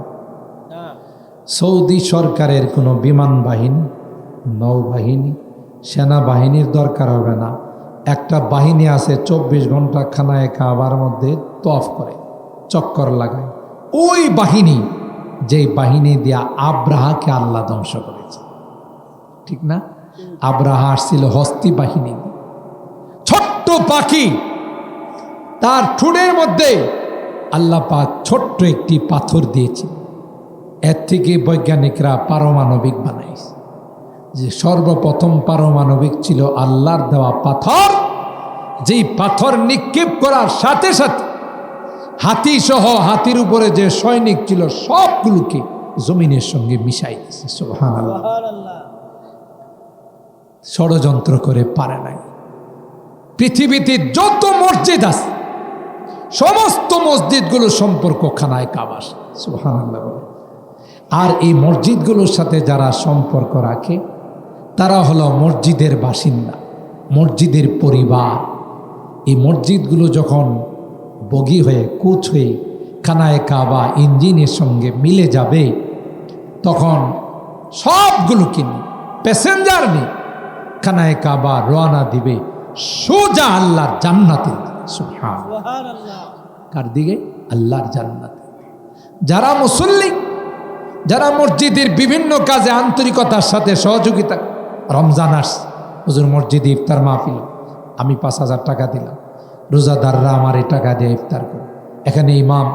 সৌদি সরকারের কোনো বিমান বাহিনী, নৌবাহিনী, সেনাবাহিনীর দরকার হবে না। একটা বাহিনী আছে 24 ঘন্টা খানায়ে কাবার মধ্যে তওয়াফ করে, চক্কর লাগায়। ওই বাহিনী, যেই বাহিনী দিয়া আব্রাহাকে আল্লাহ ধ্বংস করেছে, ঠিক না? আব্রাহা আসছিল হস্তি বাহিনী, ছোট্ট পাখি, তার ঠোঁটের মধ্যে আল্লাহ পাক ছোট্ট একটি পাথর দিয়েছে। এর থেকে বৈজ্ঞানিকরা পারমাণবিক বানাইছে, যে সর্বপ্রথম পারমাণবিক ছিল আল্লাহর দেওয়া পাথর, যেই পাথর নিক্ষেপ করার সাথে সাথে হাতি সহ হাতির উপরে যে সৈনিক ছিল সবগুলোকে জমিনের সঙ্গে মিশাই দিয়েছে। সুবহানাল্লাহ। ষড়যন্ত্র করে পারে নাই। পৃথিবীতে যত মসজিদ আছে সমস্ত মসজিদগুলো সম্পর্ক খানায়ে কাবা। সুবহানাল্লাহ। আর এই মসজিদগুলোর সাথে যারা সম্পর্ক রাখে তারা হলো মসজিদের বাসিন্দা, মসজিদের পরিবার। এই মসজিদগুলো যখন বগি হয়ে কুচ হয়ে খানায়ে কাবা ইঞ্জিনের সঙ্গে মিলে যাবে, তখন সবগুলোকে নিয়ে প্যাসেঞ্জার নিয়ে খানায়ে কাবা রওনা দিবে সোজা আল্লাহর জান্নাতে। সুবহানাল্লাহ। কার দিকে? আল্লাহর জান্নাতে। যারা মুসল্লি, যারা মসজিদের বিভিন্ন কাজে আন্তরিকতার সাথে সহযোগিতা, রমজান আস, হুজুর মসজিদে ইফতার মাহফিল, আমি 5,000 টাকা দিলাম, রোজাদাররা আমার এই টাকা দিয়ে ইফতার করে, এখানে ইমাম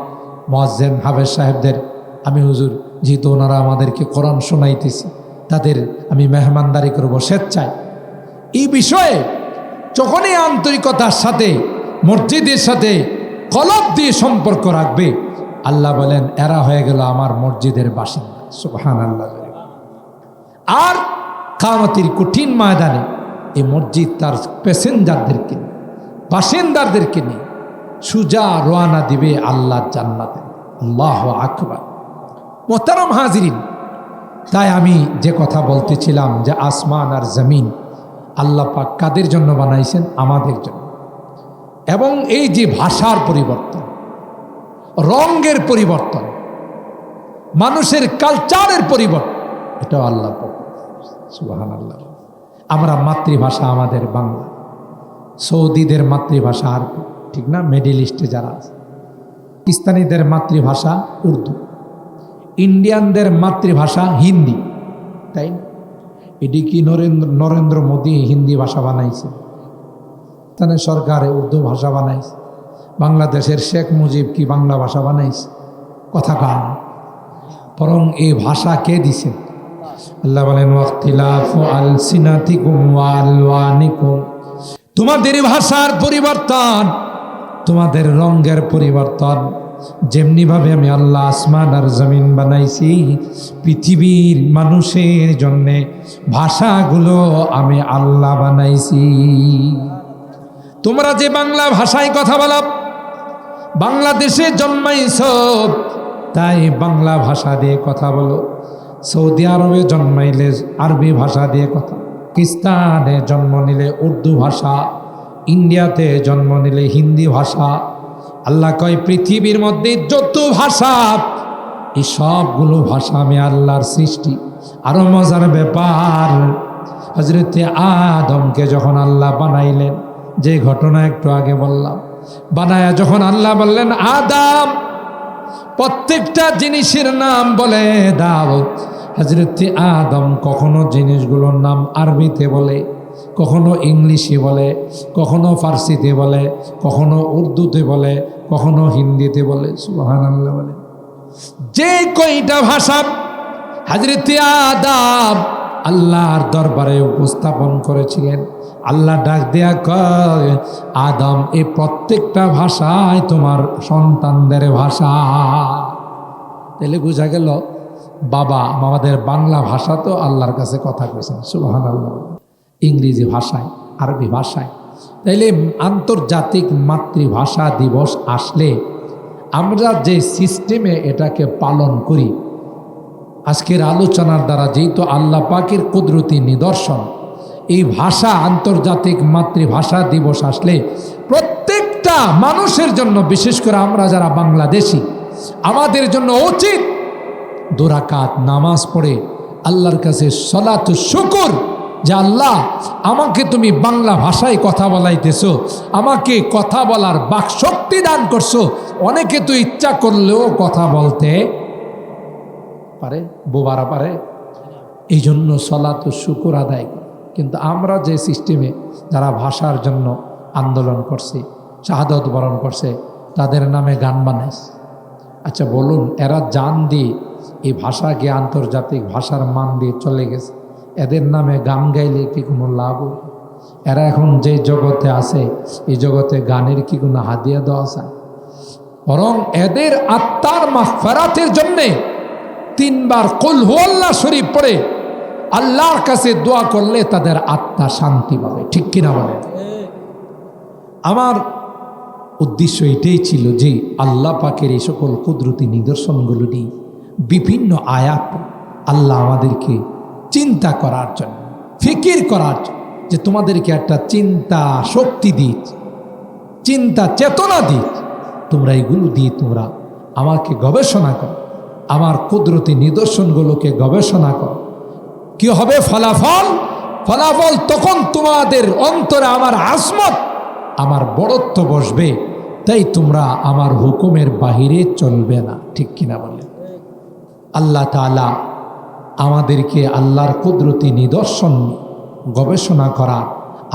মুয়াজ্জিন হাফেজ সাহেবদের আমি হুজুর, যেহেতু ওনারা আমাদেরকে কোরআন শোনাইতেছি, তাদের আমি মেহমানদারি করব স্বেচ্ছায়। এই বিষয়ে যখনই আন্তরিকতার সাথে মসজিদের সাথে কলব দিয়ে সম্পর্ক রাখবে, আল্লাহ বলেন এরা হয়ে গেল আমার মসজিদের বাসিন্দা। সুবহানাল্লাহ। আর কিয়ামতের কঠিন ময়দানে এই মসজিদ তার প্যাসেঞ্জারদেরকে, বাসিন্দাদেরকে নিয়ে সুজা রওনা দিবে আল্লাহর জান্নাতে। আল্লাহু আকবার। মুহতারাম হাজিরিন, তাই আমি যে কথা বলতেছিলাম যে আসমান আর জমিন আল্লাহ পাক কাদের জন্য বানাইছেন? আমাদের জন্য। এবং এই যে ভাষার পরিবর্তন, রঙের পরিবর্তন, মানুষের কালচারের পরিবর্তন, এটাও আল্লাহ পাক। সুবহানাল্লাহ। আমরা মাতৃভাষা আমাদের বাংলা, সৌদিদের মাতৃভাষা আরবি, ঠিক না? মিডল ইস্টে যারা আছে, পাকিস্তানিদের মাতৃভাষা উর্দু, ইন্ডিয়ানদের মাতৃভাষা হিন্দি, তাই না? এটি কি নরেন্দ্র মোদী হিন্দি ভাষা বানাইছে? তাহলে সরকারে উর্দু ভাষা বানাইছে। বাংলাদেশের শেখ মুজিব কি বাংলা ভাষা বানাইছে? কথা কান। বরং এই ভাষা কে দিছে? আল্লাহ বলেন ওয়াখতিলাফু আলসিনাতিকুম ওয়া আলওয়ানিকুম, তোমাদের ভাষার পরিবর্তন, তোমাদের রঙের পরিবর্তন, যেমনিভাবে আমি আল্লাহ আসমান আর জমিন বানাইছি, পৃথিবীর মানুষের জন্যে ভাষাগুলো আমি আল্লাহ বানাইছি। তোমরা যে বাংলা ভাষায় কথা বলো, বাংলাদেশে জন্মাইছ তাই বাংলা ভাষা দিয়ে কথা বলো। সৌদি আরবে জন্মাইলে আরবি ভাষা দিয়ে কথা, পাকিস্তানে জন্ম নিলে উর্দু ভাষা, ইন্ডিয়াতে জন্ম নিলে হিন্দি ভাষা। আল্লাহ কয় পৃথিবীর মধ্যে যত ভাষা, এই সবগুলো ভাষা আমি আল্লাহর সৃষ্টি। আরো মজার ব্যাপার, হযরতে আদমকে যখন আল্লাহ বানাইলেন, যে ঘটনা একটু আগে বললাম, বানায়া যখন আল্লাহ বললেন আদম প্রত্যেকটা জিনিসের নাম বলে দাও, হযরতে আদম কখনো জিনিসগুলোর নাম আরবিতে বলে, কখনো ইংলিশে বলে, কখনো ফার্সিতে বলে, কখনো উর্দুতে বলে, কখনো হিন্দিতে বলে। সুবহানাল্লাহ বলে। যে কয়টা ভাষা হযরতে আদম আল্লাহর দরবারে উপস্থাপন করেছিলেন, আল্লাহ ডাক দেয়া কয় আদম এই প্রত্যেকটা ভাষায় তোমার সন্তানদের ভাষা। তাহলে বোঝা গেল বাবা আমাদের বাংলা ভাষা তো আল্লাহর কাছে কথা কইছেন। সুবহানাল্লাহ। ইংরেজি ভাষায়, আরবি ভাষায়। তাইলে আন্তর্জাতিক মাতৃভাষা দিবস আসলে আমরা যে সিস্টেমে এটাকে পালন করি, আজকের আলোচনার দ্বারা যেহেতু আল্লাহ পাকের কুদরতি নিদর্শন, এই ভাষা আন্তর্জাতিক মাতৃভাষা দিবস আসলে প্রত্যেকটা মানুষের জন্য, বিশেষ করে আমরা যারা বাংলাদেশি, আমাদের জন্য উচিত 2 রাকাত নামাজ পড়ে আল্লাহর কাছে সলাতু শুকর, যে আল্লাহ আমাকে তুমি বাংলা ভাষায় কথা বলাইতেছো, আমাকে কথা বলার বাকশক্তি দান করছো। অনেকে তো ইচ্ছা করলেও কথা বলতে পারে, বোবারা পারে, এই জন্য সলাতু শুকর আদায় করে। কিন্তু আমরা যে সিস্টেমে যারা ভাষার জন্য আন্দোলন করছে, শাহাদত বরণ করছে, তাদের নামে গান বানাইছে। আচ্ছা বলুন, এরা জান দিয়ে এই ভাষাকে আন্তর্জাতিক ভাষার মান দিয়ে চলে গেছে, এদের নামে গান গাইলে কি কোনো লাভ? এরা এখন যে জগতে আছে, এই জগতে গানের কি কোনো হাদিয়া দেওয়া যায়? বরং এদের আত্মার মাগফিরাতের জন্যে 3 বার কুল হুয়াল্লাহ শরীফ পড়ে আল্লাহর কাছে দোয়া করলে তাদের আত্মা শান্তি পাবে। ঠিক কিনা বলেন? আমার উদ্দেশ্য এটাই ছিল যে আল্লাহ পাকের এই সকল কুদরতি নিদর্শনগুলো নিয়ে বিভিন্ন আয়াত আল্লাহ আমাদেরকে চিন্তা করার জন্য, ফিকির করার জন্য, যে তোমাদেরকে একটা চিন্তা শক্তি দিচ্ছি, চিন্তা চেতনা দিচ্ছি, তোমরা এগুলো দিয়ে তোমরা আমাকে গবেষণা করো, আমার কুদরতি নিদর্শনগুলোকে গবেষণা করো। কি হবে ফলাফল? ফলাফল তখন তোমাদের অন্তরে আমার আজমত, আমার বড়ত্ব বসবে। তাই তোমরা আমার হুকুমের বাহিরে চলবে না। ঠিক কিনা বলে? আল্লাহ তাআলা আমাদেরকে আল্লাহর কুদরতি নিদর্শন গবেষণা করার,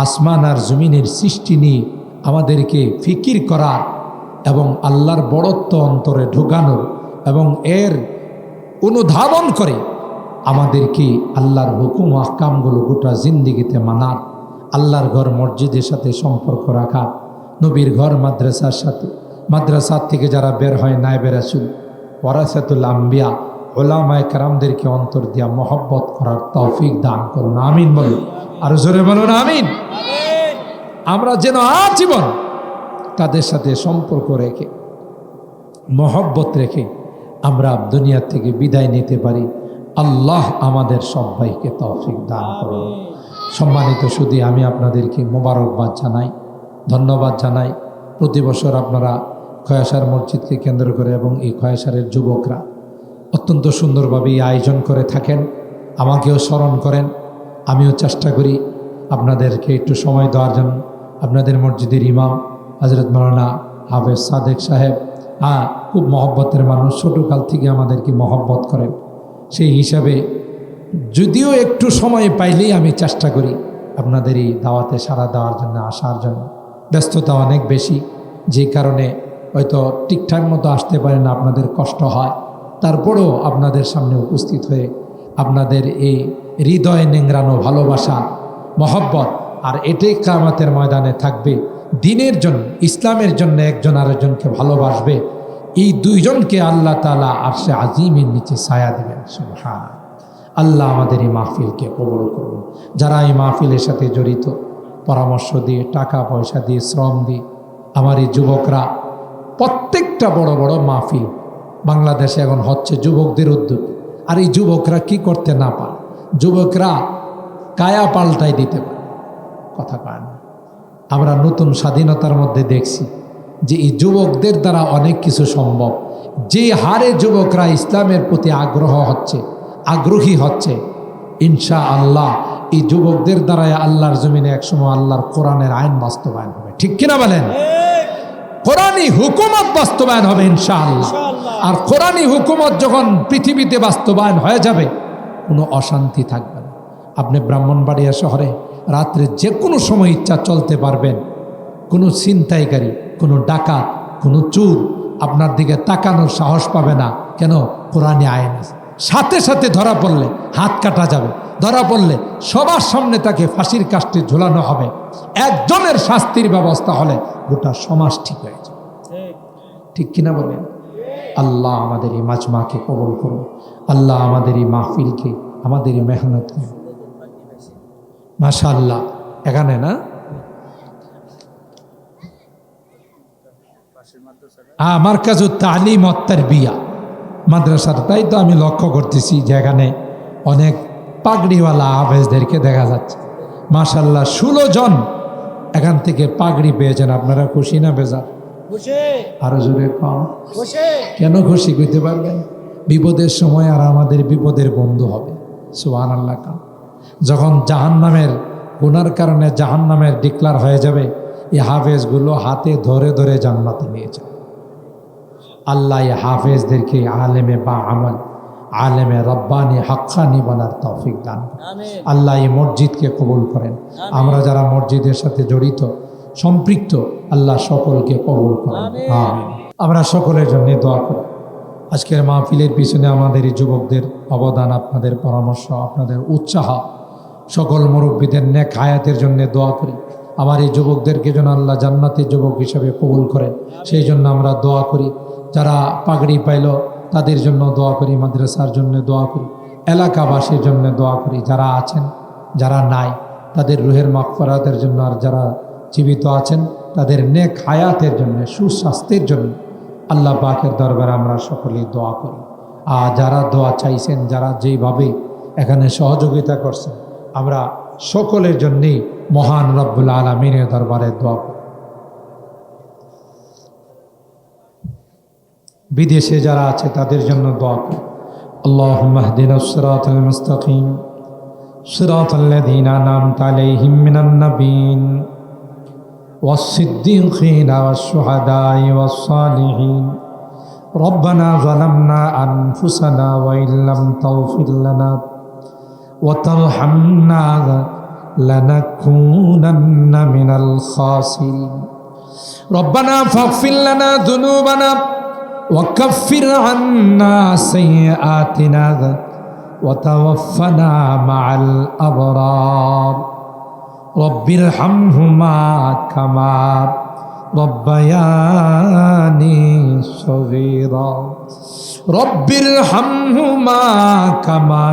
আসমান আর জমিনের সৃষ্টি নিয়ে আমাদেরকে ফিকির করার এবং আল্লাহর বড়ত্ব অন্তরে ঢোকানোর এবং এর অনুধাবন করে আমাদেরকে আল্লাহর হুকুম ও আহকামগুলো গোটা জিন্দিগিতে মানার, আল্লাহর ঘর মসজিদের সাথে সম্পর্ক রাখার, নবীর ঘর মাদ্রাসার সাথে, মাদ্রাসার থেকে যারা বের হয় নায়েবে রাসূল, ওয়ারাসাতুল আম্বিয়া, ওলামায়ে কেরামদেরকে অন্তর দিয়া মহব্বত করার তৌফিক দান করুন। আমিন বলুন। আর জোরে বলুন আমিন। আমরা যেন আজীবন তাদের সাথে সম্পর্ক রেখে, মহব্বত রেখে আমরা দুনিয়া থেকে বিদায় নিতে পারি। আল্লাহ আমাদের সবাইকে তৌফিক দান করুন। সম্মানিত সুধী, আমি আপনাদেরকে মোবারকবাদ জানাই, ধন্যবাদ জানাই। প্রতি বছর আপনারা খয়াসার মসজিদকে কেন্দ্র করে এবং এই খয়াসারের যুবকরা অত্যন্ত সুন্দরভাবে এই আয়োজন করে থাকেন। আমাকেও স্মরণ করেন, আমিও চেষ্টা করি আপনাদেরকে একটু সময় দেওয়ার জন্য। আপনাদের মসজিদের ইমাম হযরত মাওলানা হাফেজ সাদেক সাহেব খুব মহব্বতের মানুষ, ছোটোকাল থেকে আমাদেরকে মহব্বত করেন। সেই হিসাবে যদিও একটু সময় পাইলেই আমি চেষ্টা করি আপনাদের এই দাওয়াতে সাড়া দেওয়ার জন্য, আসার জন্য। ব্যস্ততা অনেক বেশি, যে কারণে হয়তো ঠিকঠাক মতো আসতে পারে না, আপনাদের কষ্ট হয়। তারপরেও আপনাদের সামনে উপস্থিত হয়ে আপনাদের এই হৃদয়ে নেংড়ানো ভালোবাসা, মহব্বত, আর এটাই কিয়ামতের ময়দানে থাকবে। দিনের জন্য, ইসলামের জন্য একজন আরেকজনকে ভালোবাসবে, এই দুইজনকে আল্লাহ তাআলা আরশে আজিমের নিচে ছায়া দেবেন। সুবহান আল্লাহ আমাদের এই মাহফিলকে কবুল করুন। যারা এই মাহফিলের সাথে জড়িত, পরামর্শ দিয়ে, টাকা পয়সা দিয়ে, শ্রম দিয়ে, আমার এই যুবকরা, প্রত্যেকটা বড় বড় মাহফিল বাংলাদেশে এখন হচ্ছে যুবকদের উদ্যোগ। আর এই যুবকরা কি করতে না পারে? যুবকরা কায়া পাল্টাই দিতে পারে, কথা পায় না। আমরা নতুন স্বাধীনতার মধ্যে দেখছি যে এই যুবকদের দ্বারা অনেক কিছু সম্ভব। যে হারে যুবকরা ইসলামের প্রতি আগ্রহী হচ্ছে, ইনশা আল্লাহ এই যুবকদের দ্বারাই আল্লাহর জমিনে একসময় আল্লাহর কোরআনের আইন বাস্তবায়ন হবে। ঠিক কিনা বলেন? কোরআনী হুকুমত বাস্তবায়ন হবে ইনশাআল্লাহ। আর কোরআনী হুকুমত যখন পৃথিবীতে বাস্তবায়ন হয়ে যাবে, কোনো অশান্তি থাকবে না। আপনি ব্রাহ্মণবাড়িয়া শহরে রাত্রে যে কোনো সময় ইচ্ছা চলতে পারবেন। কোনো ছিনতাইকারী, কোনো ডাকাত, কোনো চোর আপনার দিকে তাকানোর সাহস পাবে না। কেন? কোরআনী আইন আছে। সাথে সাথে ধরা পড়লে হাত কাটা যাবে, ধরা পড়লে সবার সামনে তাকে ফাঁসির কাস্টে ঝোলানো হবে। একজনের শাস্তির ব্যবস্থা হলে গোটা সমাজ ঠিক হয়ে যাবে। ঠিক কিনা বলেন? আল্লাহ আমাদের এই মাজমাকে কবুল করুন। আল্লাহ আমাদের এই মাহফিলকে, আমাদের এই মেহনতকে, মাশাআল্লাহ। এখানে না মারকাজু তালিম ওয়াত তারবিয়া মাদ্রাসাটা, তাই তো আমি লক্ষ্য করতেছি যে এখানে অনেক পাগড়িওয়ালা হাফেজদেরকে দেখা যাচ্ছে। মাশাআল্লাহ 16 জন এখান থেকে পাগড়ি পেয়েছেন। আপনারা খুশি না বেজার? আরো জোরে কম। কেন খুশি কইতে পারবেন? বিপদের সময় আর আমাদের বিপদের বন্ধু হবে। সুবহানাল্লাহ। যখন জাহান্নামের গুনার কারণে জাহান্নামের ডিক্লার হয়ে যাবে, এই হাফেজগুলো হাতে ধরে ধরে জান্নাতে নিয়ে যাবে। আল্লাহ এই হাফেজদেরকে আলেমে বা আমল, আলেমে রব্বানি হাক্কানি বানার তৌফিক দান করেন। আল্লাহ এই মসজিদকে কবুল করেন। আমরা যারা মসজিদের সাথে জড়িত, সম্পৃক্ত, আল্লাহ সকলকে কবুল করেন। আমিন। আমরা সকলের জন্য দোয়া করি। আজকের মাহফিলের পিছনে আমাদের এই যুবকদের অবদান, আপনাদের পরামর্শ, আপনাদের উৎসাহ, সকল মুরব্বীদের নেক হায়াতের জন্য দোয়া করি। আমার এই যুবকদেরকে যেন আল্লাহ জান্নাতের যুবক হিসেবে কবুল করেন, সেই জন্য আমরা দোয়া করি। যারা পাগড়ি পাইল তাদের জন্য দোয়া করি, মাদ্রাসার জন্য দোয়া করি, এলাকাবাসীর জন্য দোয়া করি। যারা আছেন, যারা নাই, তাদের রুহের মাগফিরাতের জন্য, আর যারা জীবিত আছেন তাদের নেক হায়াতের জন্য, সুস্বাস্থ্যের জন্য আল্লাহ পাকের দরবারে আমরা সকলেই দোয়া করি। আর যারা দোয়া চাইছেন, যারা যেইভাবে এখানে সহযোগিতা করছেন, আমরা সকলের জন্যেই মহান রব্বুল আলামিনের দরবারে দোয়া করি। বিদেশে যারা আছে তাদের জন্য দোয়া করি। আল্লাহুম্মা ইহদিনাস সিরাতাল মুস্তাকিম সিরাতাল লাযীনা আন'আমতা আলাইহিম মিনান নাবিয়্যিন والصديقين والشهداء والصالحين ربنا ظلمنا أنفسنا وإن لم تغفر لنا وترحمنا لنكونن من الخاسرين ربنا فاغفر لنا ذنوبنا وكفر عنا سيئاتنا وتوفنا مع الأبرار رب ارحمهما كما ربياني صغيرا رب ارحمهما كما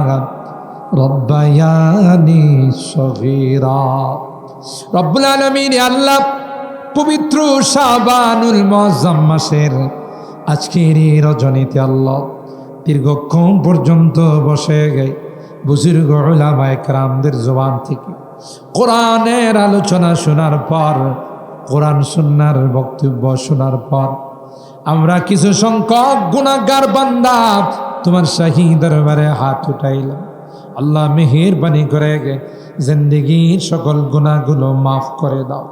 ربياني صغيرا رب العالمين আল্লাহ পবিত্র শাবানুল মুআজ্জাম মাসের আজকের এই রজনীতে আল্লাহ দীর্ঘক্ষণ পর্যন্ত বসে গিয়ে বুজুর্গ উলামায়ে কেরামদের জবান থেকে কোরআনের আলোচনা শোনার পর, কোরআন সুন্নাহর বক্তব্য শোনার পর আমরা কিছু সংখ্যক গুনাহগার বান্দা তোমার শাহী দরবারে হাত উঠাইলাম। আল্লাহ মেহেরবানি করে জিন্দেগীর সকল গুনাহগুলো মাফ করে দাও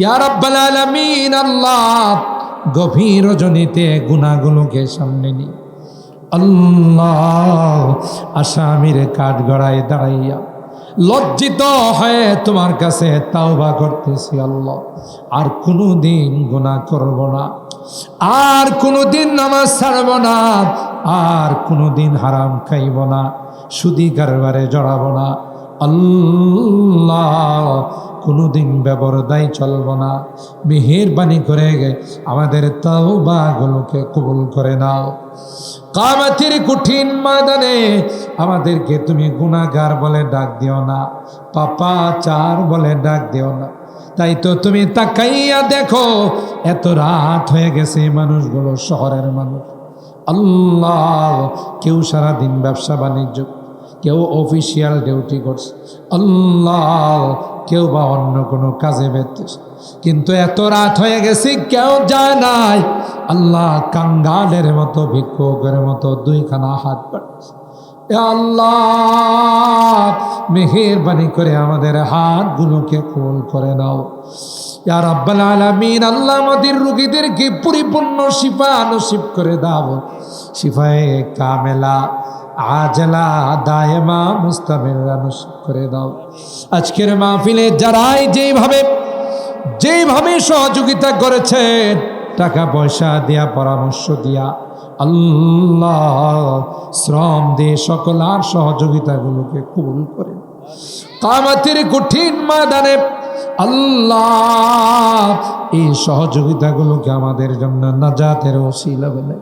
ইয়া রাব্বাল আলামিন। আল্লাহ গভীর রজনীতে গুনাহগুলোকে সামনে নি আল্লাহ আসামির কাঠগড়ায় দাঁড়াইয়া লজ্জিত হয়ে তোমার কাছে তাওবা করতেছি আল্লাহ। আর কোনোদিন গুনাহ করব না, আর কোনোদিন নামাজ ছাড়ব না, আর কোনোদিন হারাম খাইব না, সুদি কারবারে জড়াবো না। আল্লাহ কোনোদিন ব্যবরদাই চলব না। মেহেরবানি করে আমাদের তাওবাগুলোকে কবুল করে নাও। কিয়ামতের কঠিন ময়দানে আমাদেরকে তুমি গুনাহগার বলে ডাক দিও না, পাপাচার বলে ডাক দিও না। তাই তো তুমি তাকাইয়া দেখো, এত রাত হয়ে গেছে, মানুষগুলো শহরের মানুষ, আল্লাহ, কেউ সারাদিন ব্যবসা বাণিজ্য, কেউ অফিসিয়াল ডিউটি করছে, আল্লাহ, কেউ বা অন্য কোনো কাজে ব্যস্ত, কিন্তু এত রাত হয়ে গেছে কেউ যায় নাই। আল্লাহ, কাঙ্গালের মতো, ভিক্ষুকের মতো দুইখানা হাত বাড়ছে। আল্লাহ, মেহেরবানি করে আমাদের হাতগুলোকে কবুল করে নাও ইয়া রাব্বাল আলামিন। আল্লাহ, আমাদের রোগীদেরকে পরিপূর্ণ শিফা নসিব করে দাও, শিফায়ে কামেলা আজলা দায়েমা মুস্তামিরা নসিব করে দাও। আজকের মাহফিলে যারাই যেভাবে সহযোগিতা করেছেন, টাকা পয়সা দিয়া, পরামর্শ দিয়া, আল্লাহ, শ্রম দিয়ে সকল আর সহযোগিতাগুলোকে কবুল করেন। কিয়ামতের কঠিন ময়দানে আল্লাহ, এই সহযোগিতাগুলোকে আমাদের জন্য নাজাতের ওসিলা বানাই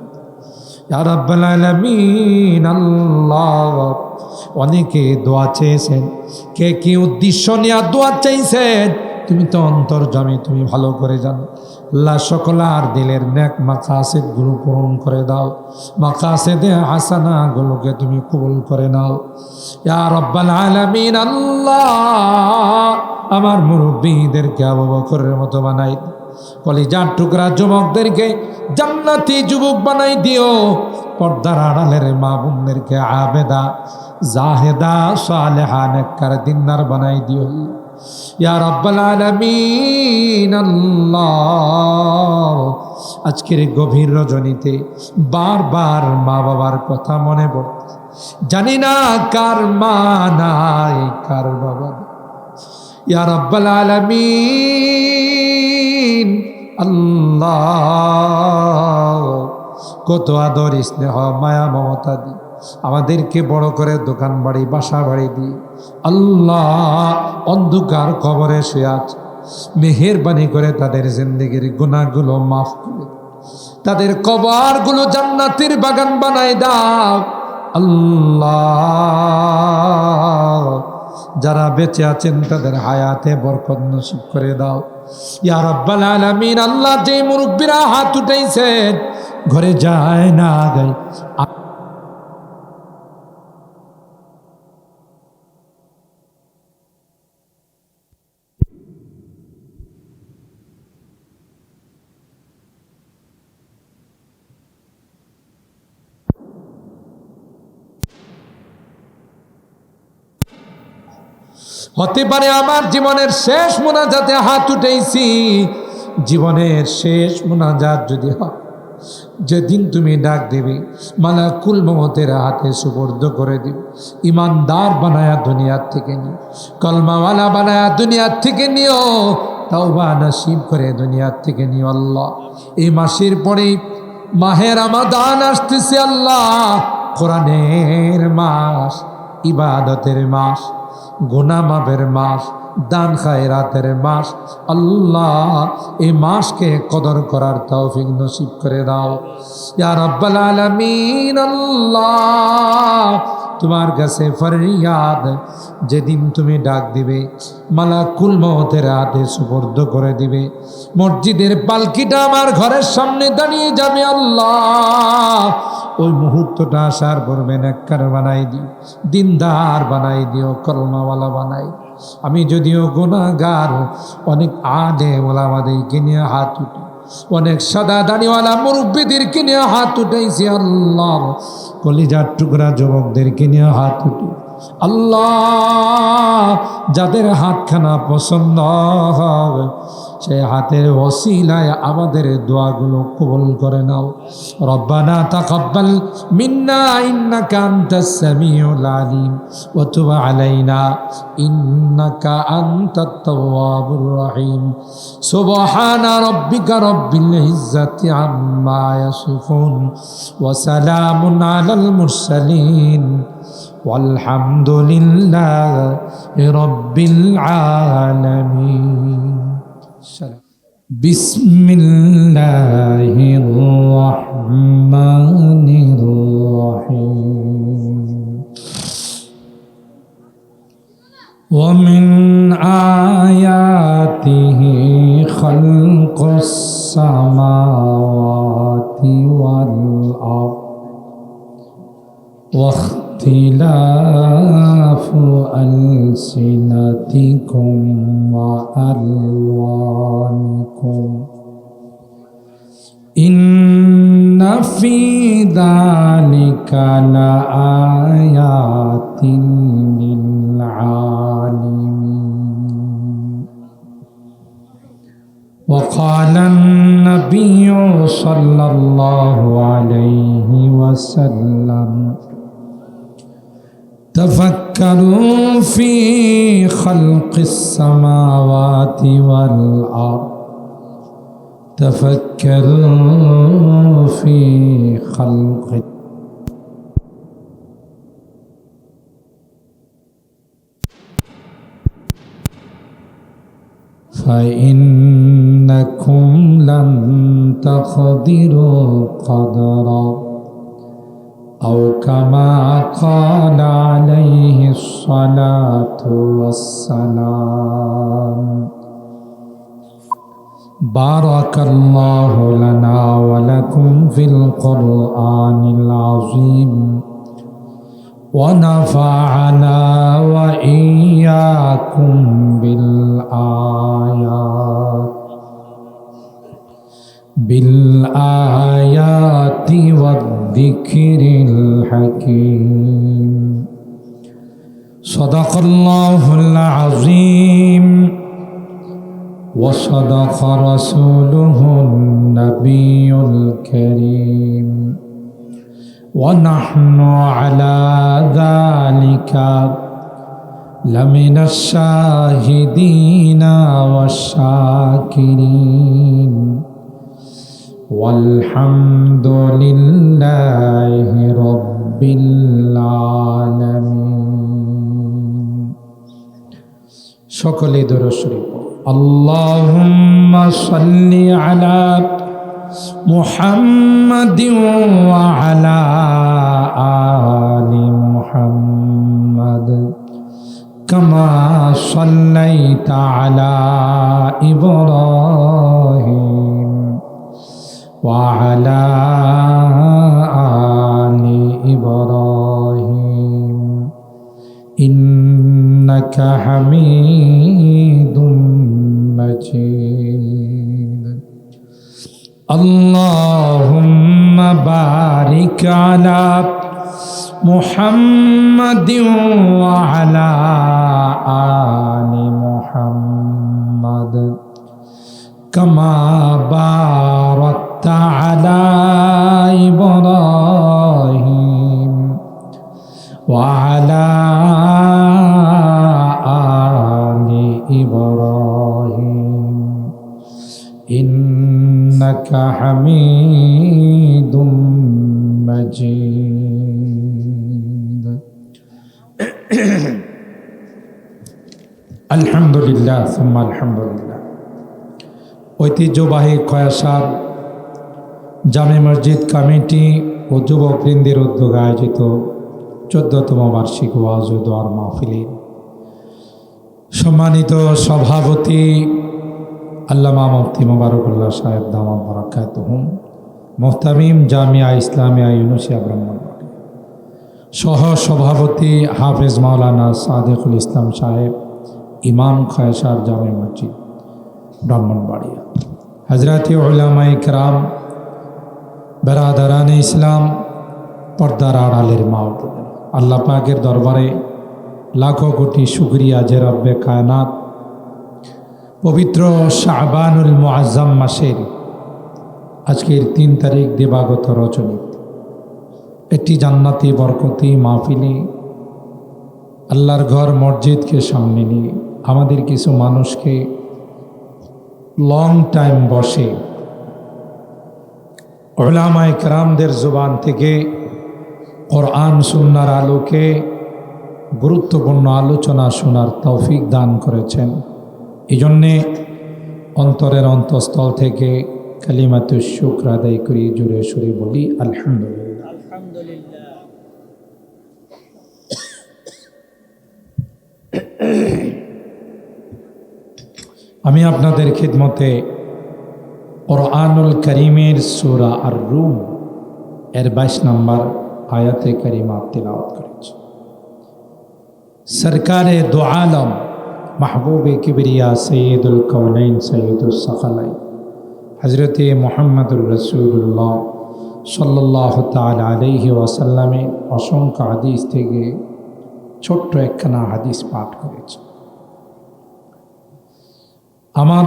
ইয়া রাব্বাল আলামিন। আল্লাহ, অনেকে দোয়া চেয়েছেন, কে কি উদ্দেশ্য নিয়ে দোয়া চাইছেন তুমি তো অন্তর্যামী, তুমি ভালো করে জানো। আল্লাহ, সকলার দিলের নেক মাকাসিদগুলো পূরণ করে দাও, মাকাসিদে হাসানাগুলোকে তুমি কবুল করে নাও ইয়া রাব্বাল আলামিন। আল্লাহ, আমার মুরব্বীদেরকে আবু বকরের মতো বানাই, কলিজার টুকরা যুবকদেরকে জান্নাতি যুবক বানাই দিও, পর্দার আড়ালের মা বোনদেরকে আবেদা, জাহেদা, সালেহা, নেককার, দিনদার বানাই দিও ইয়া রাব্বাল আলামিন। আল্লাহ, আজকের গভীর রজনীতে বারবার মা বাবার কথা মনে পড়ছে, জানি না কার মা নাই, কার বাবা। ইয়া রাব্বাল আলামিন, আল্লাহ, কত আদর, স্নেহ, মায়া, মমতা দি আমাদেরকে বড় করে দোকান বাড়ি, বাসা বাড়ি দি আল্লাহ অন্ধকার কবরে শুয়ে আছে। মেহেরবানি করে তাদের জিন্দেগির গুনাহগুলো মাফ করে, তাদের কবরগুলো জান্নাতের বাগান বানায় দাও আল্লাহ। যারা বেঁচে আছেন তাদের হায়াতে বরকত নসিব করে দাও ইয়া রাব্বাল আলামিন। আল্লাহ, যে মুরব্বীরা হাত উঠাইছেন, ঘরে যায় না গায়, হতে পারে আমার জীবনের শেষ মোনাজাতে হাত উঠেছি, জীবনের শেষ মোনাজাত যদি হয়, যেদিন তুমি ডাক দেবে, মালাকুল মওতের হাতে সুপর্দ করে দিবে, ইমানদার বানায়া দুনিয়ার থেকে নিও, কলমাওয়ালা বানায়া দুনিয়ার থেকে নিও, তাওবা নসিব করে দুনিয়ার থেকে নিও আল্লাহ। এই মাসের পরে মাহে রমাদান আসতেছে আল্লাহ, কোরআনের মাস, ইবাদতের মাস, গুনাহ মাফের মাস, দান খায়রাতের মাস আল্লাহ। এই মাসকে কদর করার তৌফিক নসিব করে দাও ইয়া রাব্বাল আলামিন। আল্লাহ, তোমার কাছে ফরিয়াদ, যেদিন তুমি ডাক দিবে, মালাকুল মওতের হাতে সুপর্দ করে দিবে, মসজিদের পালকিটা আমার ঘরের সামনে দাঁড়িয়ে যাবে আল্লাহ। ওই মুহূর্তটা আসার পূর্বে নেককার বানাই দিও, দিনদার বানাই দিও, কলমাওয়ালা বানাই। আমি যদিও গুনাহগার, অনেক আলেম ওলামাদেরকে নিয়ে হাত উঠি, অনেক সাদা দাড়িওয়ালা মুরব্বীদেরকে নিয়ে হাত উঠাইছি আল্লাহ, কলিজার টুকরা যুবকদেরকে নিয়ে হাত উঠি আল্লাহ। যাদের হাতখানা পছন্দ হবে সেই হাতের ওসিলায় আমাদের দোয়াগুলো কবুল করে নাও। রব্বানা তাকাব্বাল মিন্না ইন্নাকা আনতাস সামিউল আলিম ওয়া তুব আলাইনা ইন্নাকা আনতাত তাওয়াবুর রহিম। সুবহানা রাব্বিকা রাব্বিল ইজ্জাতি আম্মা ইয়াসিফুন ওয়া সালামুন আলাল মুরসালিন والحمد لله رب العالمين. بسم الله الرحمن الرحيم. ومن آياته خلق السماوات والأرض واختلاف ألسنتكم وألوانكم إن في ذلك لآيات للعالمين. وقال النبي صلى الله عليه وسلم تفكروا في خلق السماوات والأرض تفكروا في خلق فإنكم لن تقدروا قدرا أو كما قال عليه الصلاة والسلام. بارك الله لنا ولكم في القرآن العظيم ونفعنا وإياكم بالآيات والذكر الحكيم. صدق الله العظيم وصدق رسوله النبي الكريم ونحن على ذلك لمن الشاهدين والشاكرين والحمد لله رب العالمين. সকলে দরুদ শরীফ اللهم صل على محمد وعلى آل محمد كما صليت على إبراهيم وعلى آل إبراهيم إنك حميد مجيد. اللهم بارك على محمد وعلى آل محمد كما باركت على إبراهيم وعلى آل إبراهيم إنك حميد مجيد. আলহামদুলিল্লাহ সুম্মা আলহামদুলিল্লাহ। ঐতিহ্যবাহী কয়াসার জামে মসজিদ কমিটি ও যুবকবৃন্দের উদ্যোগে আয়োজিত 14তম বার্ষিক ওয়াজ ও দোয়ার মাহফিলের সম্মানিত সভাপতি আল্লামা মুফতি মোবারকুল্লাহ সাহেব দামাত বারাকাতুহুম, মুহতামিম জামিয়া ইসলামিয়া ইউনুসিয়া ব্রাহ্মণবাড়িয়া, সহ সভাপতি হাফেজ মাওলানা সাদেকুল ইসলাম সাহেব, ইমাম খয়াসার জামে মসজিদ ব্রাহ্মণবাড়িয়া, হজরতে উলামায়ে কেরাম, বেরাদারানে ইসলাম, পর্দার আড়ালের মা ও বোনেরা, আল্লাহ পাকের দরবারে লাখো কোটি শুকরিয়া যে রব্বে কায়নাত পবিত্র শাবানুল মুআজ্জাম মাসের আজকের 3 তারিখ দিবাগত রজনী একটি জান্নাতি বরকতি মাহফিলে আল্লাহর ঘর মসজিদকে সামনে নিয়ে আমাদের কিছু মানুষকে লং টাইম বসে উলামায়ে কেরামদের জবান থেকে কোরআন সুন্নাহর আলোকে গুরুত্বপূর্ণ আলোচনা শোনার তৌফিক দান করেছেন। এই জন্যে অন্তরের অন্তঃস্থল থেকে কালিমাতুশ শুকর আদায় করি, জুড়ে সুরে বলি আলহামদুলিল্লাহ। আমি আপনাদের খিদমতে কুরআনুল কারীমের সূরা আর-রুম এর 22 নম্বর আয়াতে কারিমা তিলাওয়াত করেছি। সরকারে দু আলম মাহবুবে কিবরিয়া সৈয়দুল কওনাইন সৈয়দুস সাকালাইন হযরতে মুহাম্মদুর রাসূলুল্লাহ সাল্লাল্লাহু তাআলা আলাইহি ওয়াসাল্লামের অসংখ্য হাদিস থেকে ছোট্ট একখানা হাদিস পাঠ করেছি। আমার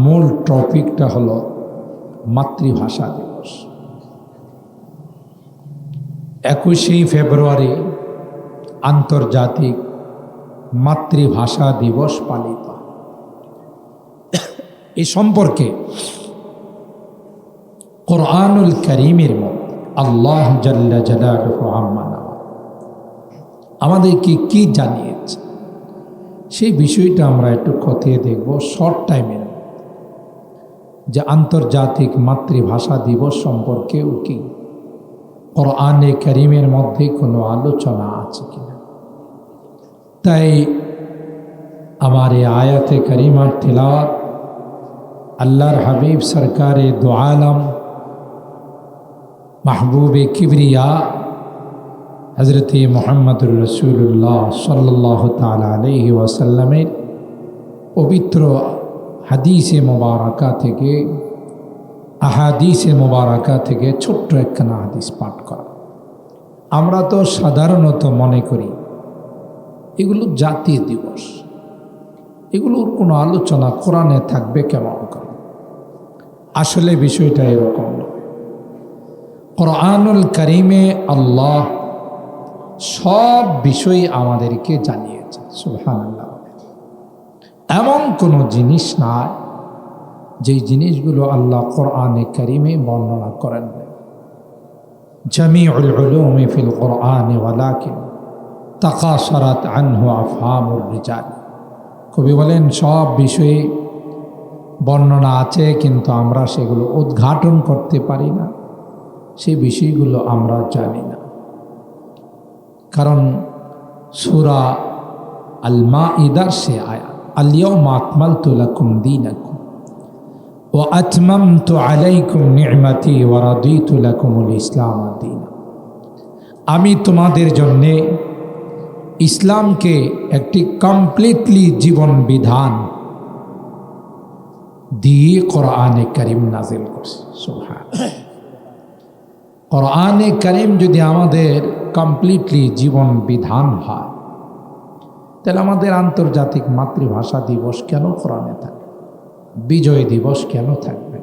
মূল টপিকটা হলো মাতৃভাষা দিবস। 21শে ফেব্রুয়ারি আন্তর্জাতিক মাতৃভাষা দিবস পালিত। এই সম্পর্কে কুরআনুল কারীমের মধ্যে আল্লাহ জাল্লা জালালুহু আম্মা নাওয়া আমাদেরকে কি জানিয়েছে সেই বিষয়টা আমরা একটু খতিয়ে দেখব শর্ট টাইমের, যে আন্তর্জাতিক মাতৃভাষা দিবস সম্পর্কেও কি কুরআনে কারীমের মধ্যে কোনো আলোচনা আছে কিনা। তাই আমার এই আয়াতে কারিমার তিলাওয়াত আল্লাহর হাবিব সরকারে দু আলম মাহবুবে কিবরিয়া হযরতে মুহাম্মদুর রাসূলুল্লাহ সাল্লাল্লাহু তাআলা আলাইহি ওয়াসাল্লামের পবিত্র হাদিসে মুবারাকা থেকে আহাদিসে মুবারাকা থেকে ছোট্ট একখানা হাদিস পাঠ করা। আমরা তো সাধারণত মনে করি এগুলো জাতীয় দিবস, এগুলোর কোনো আলোচনা কোরআনে থাকবে কেমন করে। আসলে বিষয়টা এরকম নয়। কুরআনুল কারীমে আল্লাহ সব বিষয় আমাদেরকে জানিয়েছে। সুবহানাল্লাহ। এমন কোনো জিনিস নাই যেই জিনিসগুলো আল্লাহ কুরআনে কারীমে বর্ণনা করেন না। জামিউল উলুমি ফিল কুরআনি ওয়ালাকিন তাকাসারাত আনহু আফহামুর রিজাল। কবি বলেন সব বিষয়ে বর্ণনা আছে, কিন্তু আমরা সেগুলো উদ্ঘাটন করতে পারি না, সেই বিষয়গুলো আমরা জানি না। কারণ সূরা আল মাইদার সে আয়াত আল-ইয়াওমা আকমালতু লাকুম দীনাকুম ওয়া আতমামতু আলাইকুম নি'মাতি ওয়া রাদিতু লাকুমুল ইসলাম দীনা। আমি তোমাদের জন্যে ইসলামকে একটি কমপ্লিটলি জীবন বিধান দিয়ে কুরআনে কারীম নাজিল করছে। সুবহানাল্লাহ। কুরআনে কারীম যদি আমাদের কমপ্লিটলি জীবন বিধান হয়, তাহলে আমাদের আন্তর্জাতিক মাতৃভাষা দিবস কেন কোরআনে থাকবে? বিজয় দিবস কেন থাকবে?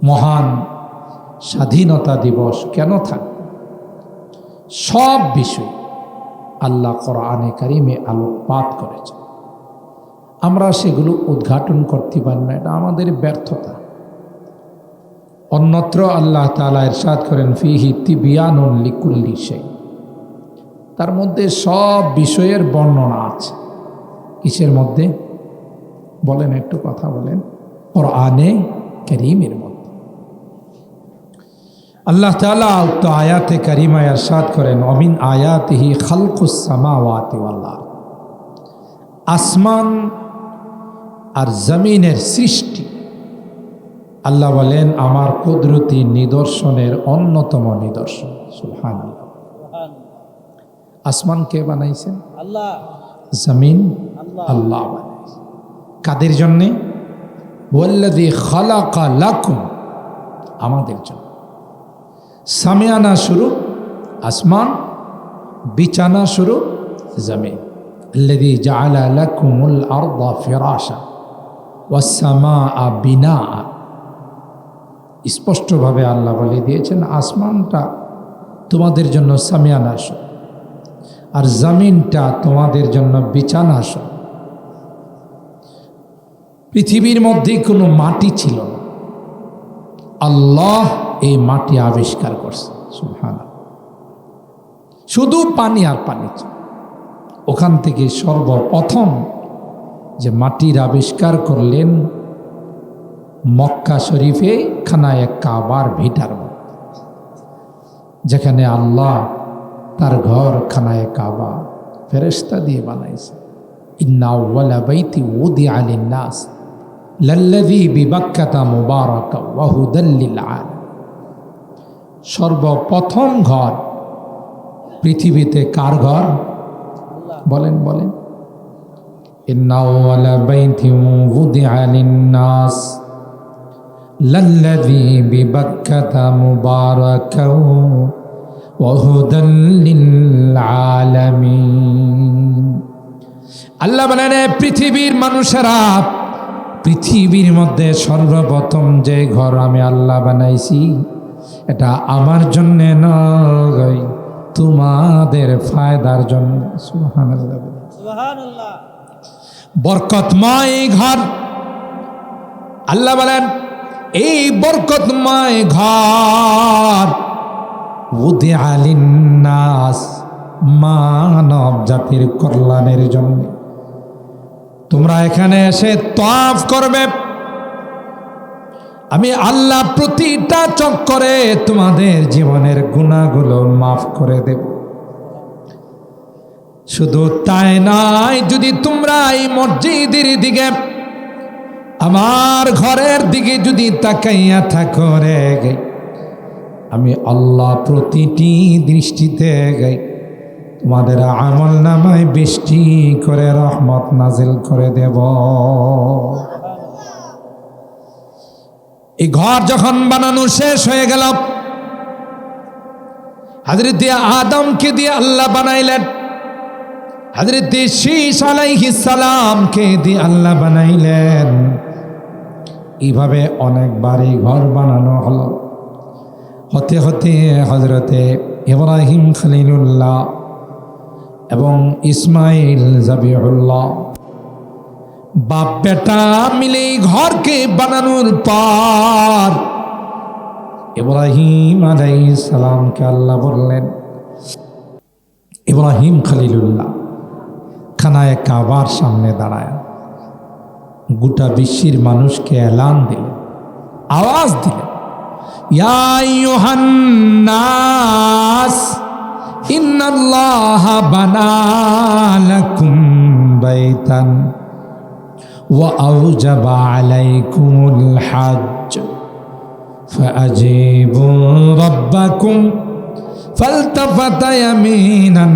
মহান স্বাধীনতা দিবস কেন থাকবে? সব বিষয় আল্লাহ কোরআনে কারীমে আলোকপাত করেছে। আমরা সেগুলো উদ্ঘাটন করতে পারি না, এটা আমাদের ব্যর্থতা। অন্যত্র আল্লাহ তাআলা ইরশাদ করেন ফিহি তিবিয়ানুন লিকুল্লি শাই, তার মধ্যে সব বিষয়ের বর্ণনা আছে। কিসের মধ্যে বলেন, একটু কথা বলেন। কুরআনে কারীমের মধ্যে আল্লাহ তাআলা তো আয়াতে কারিমায় ইরশাদ করেন অমিন আয়াতিহি খালকুস সামাওয়াতি ওয়াল আরদ, আসমান আর জমিনের সৃষ্টি। আল্লাহ বলেন আমার কুদরতি নিদর্শনের অন্যতম নিদর্শন। সুবহানাল্লাহ। আসমান কে বানাইছেন? আল্লাহ। জমিন আল্লাহ বানাইছেন। কাদের জন্যে? ওয়াল্লাযী খালাকা লাকুম, আমাদের জন্য। সামিয়ানা শুরু আসমান, বিছানা শুরু জমিন। আল্লাযী জাআলা লাকুমুল আরদা ফিরাশা ওয়াস সামাআ বিনাআ। স্পষ্টভাবে আল্লাহ বলে দিয়েছেন আসমানটা তোমাদের জন্য সামিয়ানা শুরু, আর জমিনটা তোমাদের জন্য বিছানা শুরু। পৃথিবীর মধ্যে কোনো মাটি ছিল না, আল্লাহ এই মাটি আবিষ্কার করছে। সুবহানাল্লাহ। শুধু পানি আর পানি ছিল। ওখান থেকে সর্বপ্রথম যে মাটির আবিষ্কার করলেন মক্কা শরীফে খানায়ে কাবার ভিটার মধ্যে, যেখানে আল্লাহ তার ঘর খানায়ে কাবা ফেরেশতা দিয়ে বানাইছে। ইন্না আউওয়ালা বাইতি উদিআ লিন-নাস লাল্লাযী বিবাক্কাতা মুবারাকা ওয়া হুদাল লিল আলামিন। সর্বপ্রথম ঘর পৃথিবীতে কার ঘর? বলেন বলেন। ইন্না আউওয়ালা বাইতি উদিআ লিন-নাস লাল্লাযী বিবাক্কাতা মুবারাকা ওয়া হুদাল লিল আলামিন। আল্লাহ বলেন, পৃথিবীর মানুষেরা, পৃথিবীর মধ্যে সর্বপ্রথম যে ঘর আমি আল্লাহ বানাইছি এটা আমার জন্য নয়, তোমাদের ফায়দার জন্য। সুবহানাল্লাহ, সুবহানাল্লাহ। বরকতময় ঘর। আল্লাহ বলেন, এই বরকতময় ঘর উদিআ লিন-নাস, মানব জাতির কল্যাণের জন্য। তোমরা এখানে এসে তাওয়াফ করবে, আমি আল্লাহ প্রতিটা চক্করে তোমাদের জীবনের গুনাহগুলো মাফ করে দেব। শুধু তাই নয়, যদি তোমরা এই মসজিদের দিকে, আমার ঘরের দিকে যদি তাকাইয়া থাকো রে, আমি আল্লাহ প্রতিটি দৃষ্টিতে তোমাদের আমল নামায় বৃষ্টি করে রহমত নাজিল করে দেব। এই ঘর যখন বানানো শেষ হয়ে গেল, হযরত আদমকে দিয়ে আল্লাহ বানাইলেন, হযরত শীস আলাইহিস সালামকে দিয়ে আল্লাহ বানাইলেন। এইভাবে অনেকবারই ঘর বানানো হলো। হতে হতে হযরতে ইব্রাহিম খলিলুল্লাহ এবং ইসমাইল জাবিউল্লাহ বাপ বেটা মিলে ঘরকে বানানোর পর ইব্রাহিম আলাইহিস সালামকে আল্লাহ বললেন, ইব্রাহিম খলিলুল্লাহ খানায়ে কাবার সামনে দাঁড়ায় গোটা বিশ্বের মানুষকে এলান দিলেন, আওয়াজ দিলেন, ইয়া আইয়ুহান নাস ইন্নাল্লাহা বানা লাকুম বাইতান ওয়া আওজাবা আলাইকুমুল হজ্জ ফাআজিবু রাব্বাকুম ফালতাফাতা ইয়ামিনান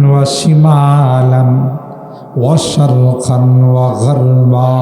ওয়া শিমালান ওয়া শারকান ওয়া গারবা